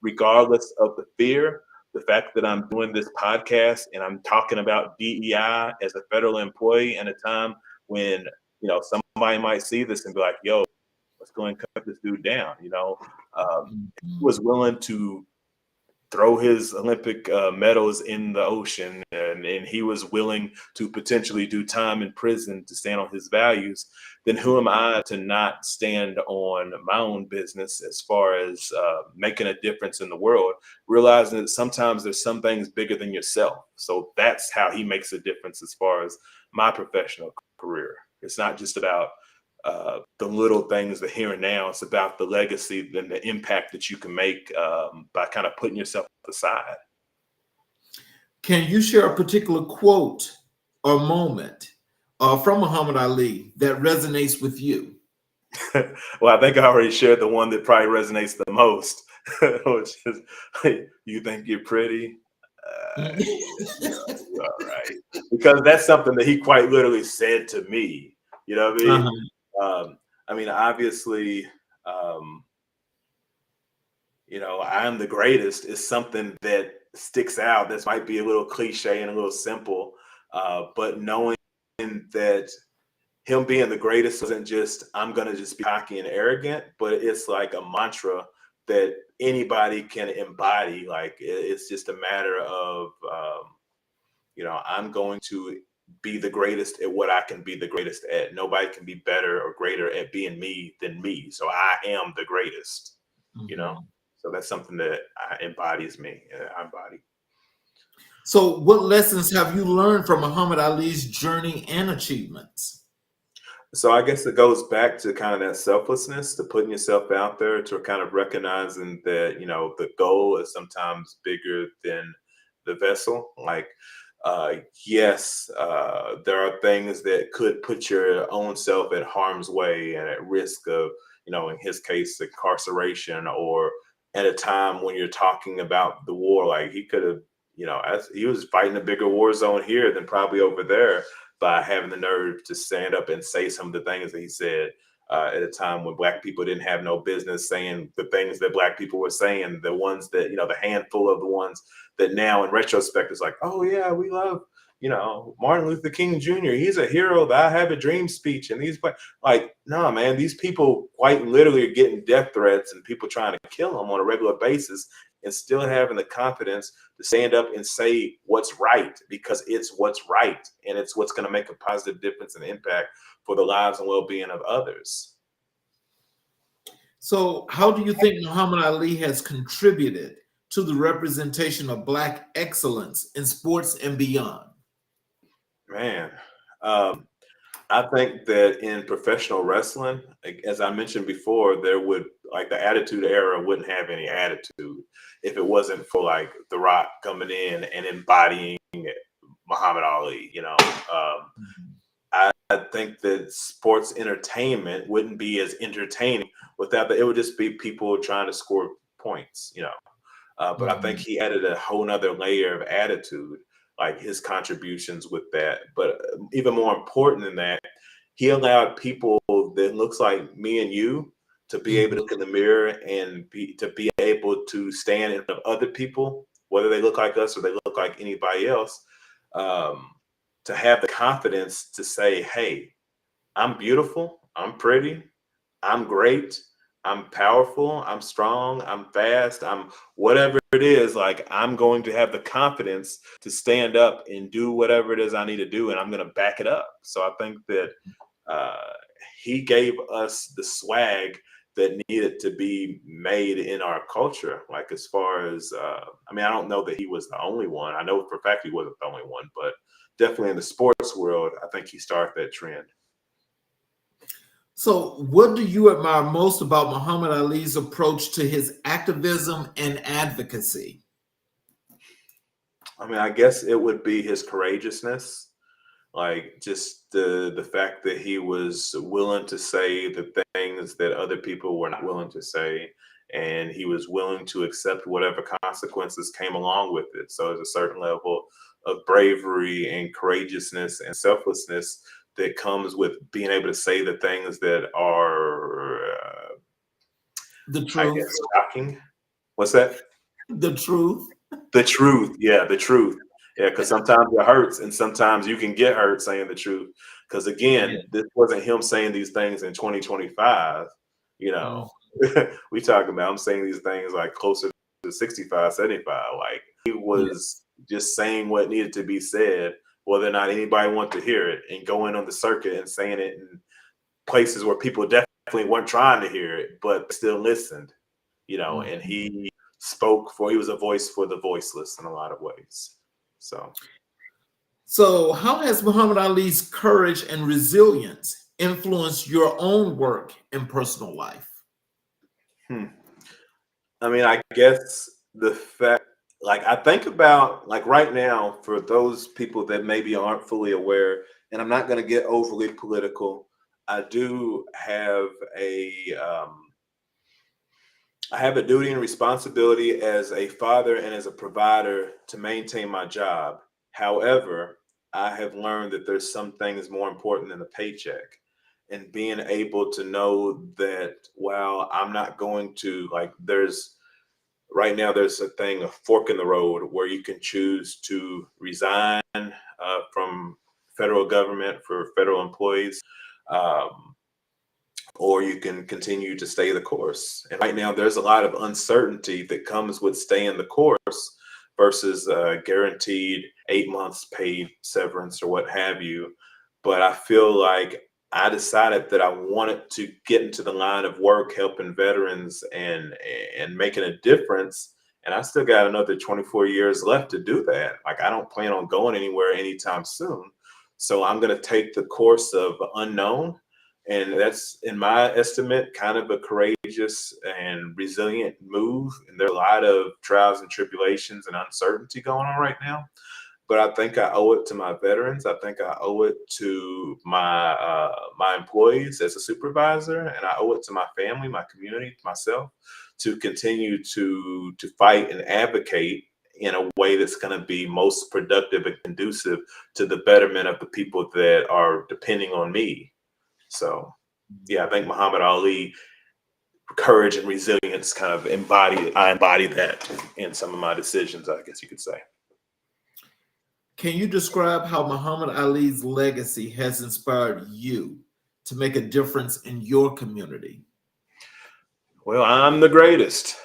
regardless of the fear, the fact that I'm doing this podcast and I'm talking about DEI as a federal employee in a time when, you know, somebody might see this and be like, yo, let's go and cut this dude down. You know, he was willing to throw his Olympic medals in the ocean, and he was willing to potentially do time in prison to stand on his values, then who am I to not stand on my own business as far as making a difference in the world, realizing that sometimes there's some things bigger than yourself. So that's how he makes a difference as far as my professional career. It's not just about the little things, the here and now. It's about the legacy and the impact that you can make by kind of putting yourself aside. Can you share a particular quote or moment from Muhammad Ali that resonates with you? Well, I think I already shared the one that probably resonates the most, which is, you think you're pretty? You're all right. Because that's something that he quite literally said to me. You know what I mean? I mean, obviously, um, I'm the greatest is something that sticks out. This might be a little cliche and a little simple, but knowing that him being the greatest isn't just I'm gonna just be cocky and arrogant, but it's like a mantra that anybody can embody. Like it's just a matter of I'm going to be the greatest at what I can be the greatest at. Nobody can be better or greater at being me than me. So I am the greatest. You know. Mhm. So that's something that embodies me. I embody. So, what lessons have you learned from Muhammad Ali's journey and achievements? So I guess it goes back to kind of that selflessness, to putting yourself out there, to kind of recognizing that, the goal is sometimes bigger than the vessel. Like, yes, there are things that could put your own self at harm's way and at risk of, in his case, incarceration, or at a time when you're talking about the war, like he could have, as he was fighting a bigger war zone here than probably over there, by having the nerve to stand up and say some of the things that he said at a time when Black people didn't have no business saying the things that Black people were saying, the ones that, the handful of the ones that now in retrospect is like, oh yeah, we love, Martin Luther King Jr. He's a hero, the I Have a Dream speech. And these, like, no, man, these people quite literally are getting death threats and people trying to kill them on a regular basis, and still having the confidence to stand up and say what's right, because it's what's right and it's what's going to make a positive difference and impact for the lives and well-being of others. So, how do you think Muhammad Ali has contributed to the representation of Black excellence in sports and beyond? Man, I think that in professional wrestling, like, as I mentioned before, there would, like, the Attitude Era wouldn't have any attitude if it wasn't for like The Rock coming in and embodying Muhammad Ali. I think that sports entertainment wouldn't be as entertaining without that. It would just be people trying to score points. But I think Mhm. he added a whole nother layer of attitude, like his contributions with that. But even more important than that, he allowed people that looks like me and you to be able to Mhm. look in the mirror and be able to stand in front of other people, whether they look like us or they look like anybody else, um, to have the confidence to say, hey, I'm beautiful, I'm pretty, I'm great, I'm powerful, I'm strong, I'm fast, I'm whatever it is. Like, I'm going to have the confidence to stand up and do whatever it is I need to do, and I'm going to back it up. So I think that uh, he gave us the swag that needed to be made in our culture. Like, as far as, I mean, I don't know that he was the only one. I know for a fact he wasn't the only one, but definitely in the sports world, I think he started that trend. So, what do you admire most about Muhammad Ali's approach to his activism and advocacy? I mean, I guess it would be his courageousness, like just the fact that he was willing to say the things that other people were not willing to say, and he was willing to accept whatever consequences came along with it. So there's a certain level of bravery and courageousness and selflessness that comes with being able to say the things that are, The I truth. guess, shocking. What's that? The truth. The truth. Yeah, the truth. Yeah, because sometimes it hurts and sometimes you can get hurt saying the truth. Because Yeah. again, this wasn't him saying these things in 2025. You Mm. know, we talking about, I'm saying these things like closer to 65, 75. Like, he Yeah. was just saying what needed to be said, whether or not anybody wanted to hear it, and going on the circuit and saying it in places where people definitely weren't trying to hear it, but still listened, and Mhm. he he was a voice for the voiceless in a lot of ways. So, So, how has Muhammad Ali's courage and resilience influenced your own work and personal life? hmm. I mean, I guess the fact, like, I think about, like, right now, for those people that maybe aren't fully aware, and I'm not going to get overly political. I do have I have a duty and responsibility as a father and as a provider to maintain my job. However, I have learned that there's some things more important than the paycheck. And being able to know that while I'm not going to, like, there's right now, there's a thing, a fork in the road, where you can choose to resign from federal government for federal employees. Um, or you can continue to stay the course. And right now, there's a lot of uncertainty that comes with staying the course versus guaranteed 8 months paid severance or what have you. But I feel like I decided that I wanted to get into the line of work, helping veterans and making a difference. And I still got another 24 years left to do that. Like, I don't plan on going anywhere anytime soon. So I'm going to take the course of unknown, and that's, in my estimate, kind of a courageous and resilient move. And there are a lot of trials and tribulations and uncertainty going on right now. But I think I owe it to my veterans. I think I owe it to my employees as a supervisor, and I owe it to my family, my community, myself, to continue to fight and advocate in a way that's going to be most productive and conducive to the betterment of the people that are depending on me. So, yeah, I think Muhammad Ali, courage and resilience, kind of I embody that in some of my decisions, I guess you could say. Can you describe how Muhammad Ali's legacy has inspired you to make a difference in your community? Well, I'm the greatest.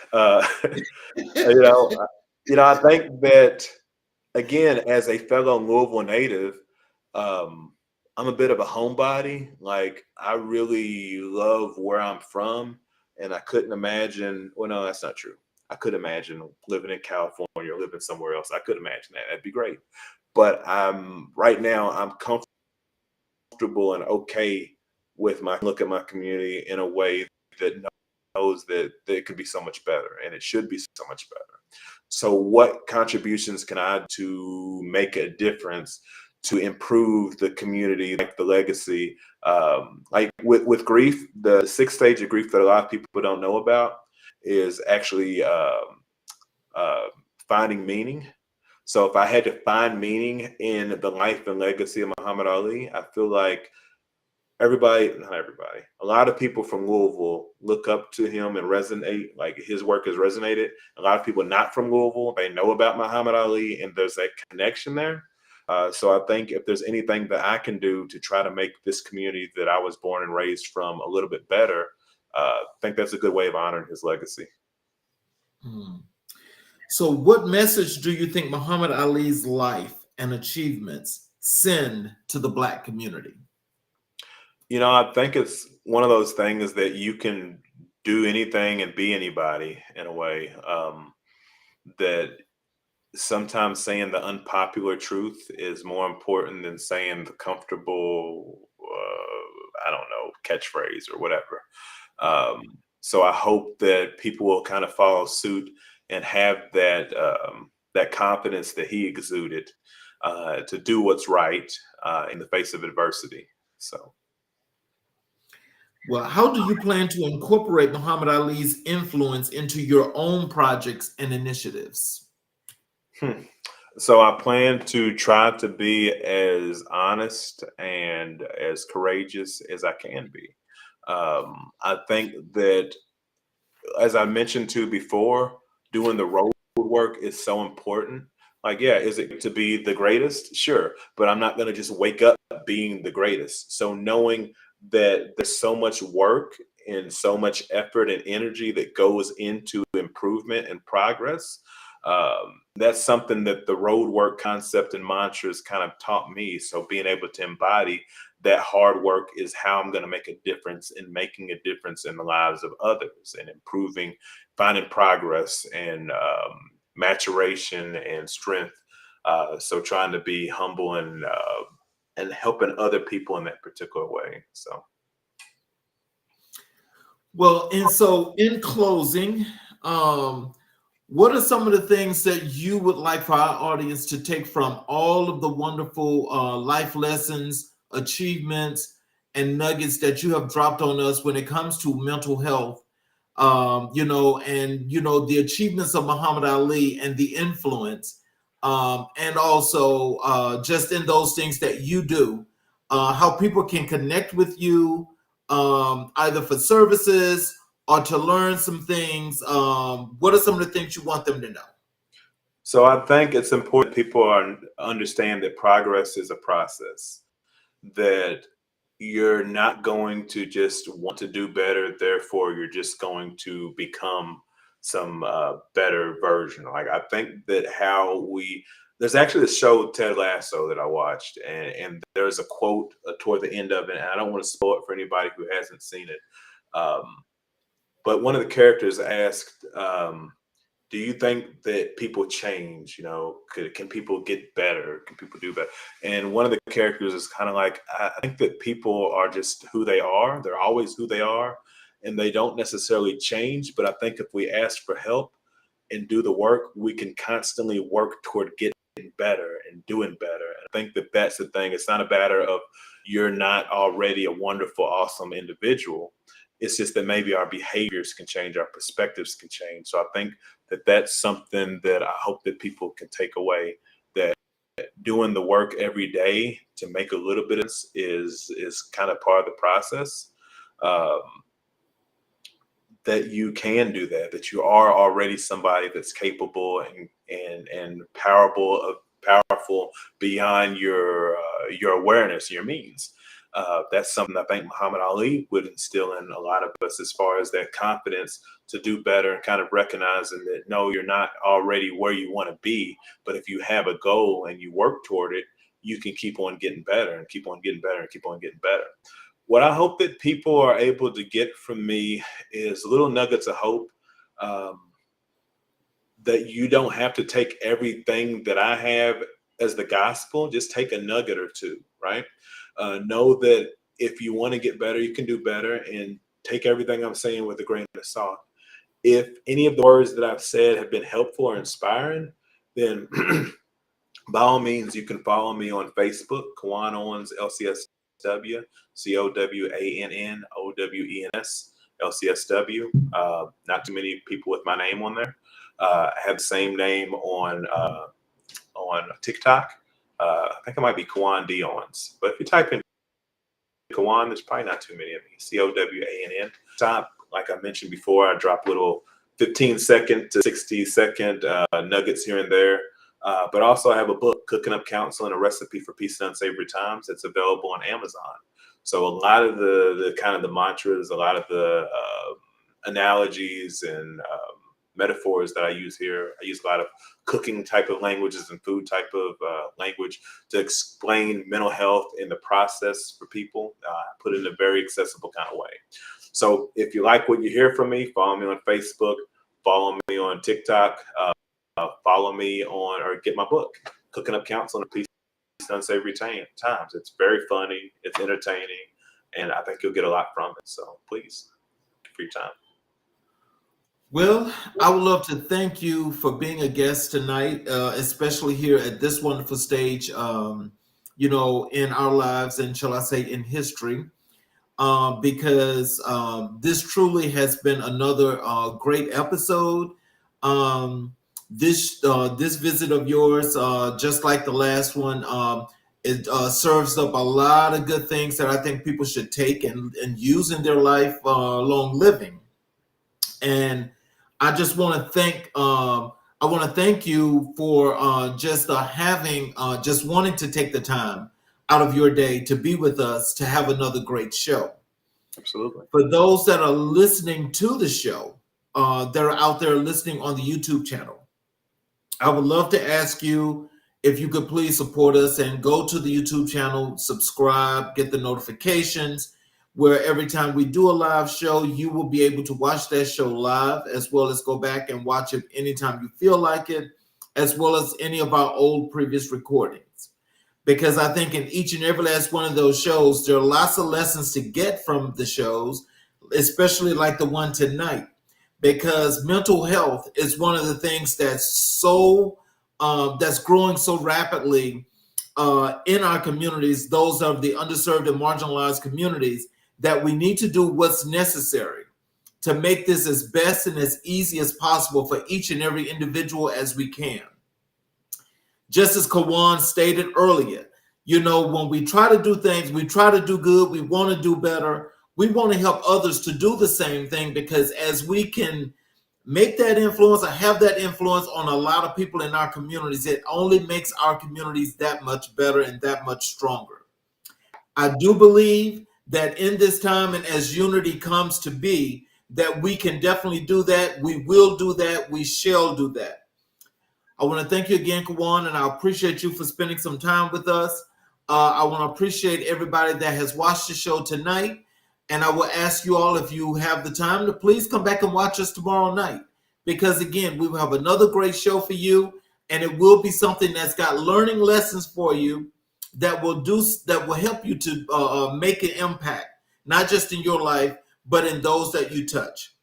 You know, I think that, again, as a fellow Louisville native, I'm a bit of a homebody. Like, I really love where I'm from, and I couldn't imagine. Well, no, that's not true. I could imagine living in California or living somewhere else. I could imagine that. That'd be great. But right now, I'm comfortable and okay with my look at my community in a way that knows that it could be so much better, and it should be so much better. So what contributions can I do to make a difference, to improve the community, like the legacy? Like with grief, the sixth stage of grief that a lot of people don't know about is actually finding meaning. So if I had to find meaning in the life and legacy of Muhammad Ali, I feel like not everybody, a lot of people from Louisville look up to him and resonate, like his work has resonated. A lot of people not from Louisville, they know about Muhammad Ali, and there's that connection there. So I think if there's anything that I can do to try to make this community that I was born and raised from a little bit better, I think that's a good way of honoring his legacy. So what message do you think Muhammad Ali's life and achievements send to the Black community? I think it's one of those things that you can do anything and be anybody in a way, that sometimes saying the unpopular truth is more important than saying the comfortable, I don't know, catchphrase or whatever. So I hope that people will kind of follow suit and have that confidence that he exuded, to do what's right in the face of adversity. So. Well, how do you plan to incorporate Muhammad Ali's influence into your own projects and initiatives? So I plan to try to be as honest and as courageous as I can be. I think that, as I mentioned to before, doing the road work is so important. Like, yeah, is it to be the greatest? Sure. But I'm not going to just wake up being the greatest. So knowing that there's so much work and so much effort and energy that goes into improvement and progress, that's something that the road work concept and mantras kind of taught me. So being able to embody that hard work is how I'm going to make a difference in making a difference in the lives of others and improving, finding progress and maturation and strength. So trying to be humble and helping other people in that particular way. So. Well, and so in closing, what are some of the things that you would like for our audience to take from all of the wonderful life lessons, achievements and nuggets that you have dropped on us when it comes to mental health. The achievements of Muhammad Ali and the influence, and also just in those things that you do, how people can connect with you, either for services or to learn some things. What are some of the things you want them to know? So I think it's important people understand that progress is a process, that you're not going to just want to do better, therefore you're just going to become some better version. Like, I think that there's actually a show, Ted Lasso, that I watched, and there's a quote toward the end of it, and I don't want to spoil it for anybody who hasn't seen it. But one of the characters asked, do you think that people change? Can people get better? Can people do better? And one of the characters is kind of like, I think that people are just who they are. They're always who they are, and they don't necessarily change. But I think if we ask for help and do the work, we can constantly work toward getting better and doing better. And I think that that's the thing. It's not a matter of you're not already a wonderful, awesome individual. It's just that maybe our behaviors can change, our perspectives can change. So I think that that's something that I hope that people can take away, that doing the work every day to make a little bit of is kind of part of the process. That you can do that you are already somebody that's capable and powerful beyond your awareness, your means. That's something I think Muhammad Ali would instill in a lot of us, as far as that confidence to do better and kind of recognizing that, no, you're not already where you want to be, but if you have a goal and you work toward it, you can keep on getting better and keep on getting better and keep on getting better. What I hope that people are able to get from me is little nuggets of hope, that you don't have to take everything that I have as the gospel. Just take a nugget or two, right? Know that if you want to get better, you can do better, and take everything I'm saying with a grain of salt. If any of the words that I've said have been helpful or inspiring, then by all means, you can follow me on Facebook, Cowann Owens, LCSW, COWANN OWENS, LCSW. Not too many people with my name on there. I have the same name on TikTok. I think it might be Cowann D. Owens. But if you type in Cowann, there's probably not too many of me. COWANN. Top, like I mentioned before, I drop little 15-second to 60-second nuggets here and there. But also I have a book, Cooking Up Counsel and a Recipe for Peace and Unsavory Times. It's available on Amazon. So a lot of the kind of the mantras, a lot of the analogies and metaphors that I use here, I use a lot of cooking type of languages and food type of language to explain mental health in the process for people, put it in a very accessible kind of way. So if you like what you hear from me, follow me on Facebook, follow me on TikTok, follow me on, or get my book, Cooking Up Counsel and Peace and Unsavory Times. It's very funny, it's entertaining, and I think you'll get a lot from it. So please, for your time. Well, I would love to thank you for being a guest tonight, especially here at this wonderful stage, in our lives, and shall I say in history, because this truly has been another great episode. This visit of yours, just like the last one, it serves up a lot of good things that I think people should take and use in their life long living. And I just want to thank you for just wanting to take the time out of your day to be with us, to have another great show. Absolutely. For those that are listening to the show, that are out there listening on the YouTube channel, I would love to ask you if you could please support us and go to the YouTube channel, subscribe, get the notifications, where every time we do a live show, you will be able to watch that show live, as well as go back and watch it anytime you feel like it, as well as any of our old previous recordings. Because I think in each and every last one of those shows, there are lots of lessons to get from the shows, especially like the one tonight, because mental health is one of the things that's growing so rapidly in our communities, those of the underserved and marginalized communities, that we need to do what's necessary to make this as best and as easy as possible for each and every individual as we can. Just as Cowann stated earlier, you know, when we try to do things, we try to do good, we want to do better, we want to help others to do the same thing, because as we can make that influence or have that influence on a lot of people in our communities, it only makes our communities that much better and that much stronger. I do believe that in this time, and as unity comes to be, that we can definitely do that. We will do that. We shall do that. I want to thank you again, Cowann, and I appreciate you for spending some time with us. I want to appreciate everybody that has watched the show tonight. And I will ask you all, if you have the time, to please come back and watch us tomorrow night. Because again, we will have another great show for you. And it will be something that's got learning lessons for you that will help you to make an impact, not just in your life, but in those that you touch.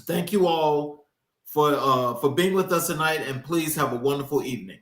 Thank you all for being with us tonight, and please have a wonderful evening.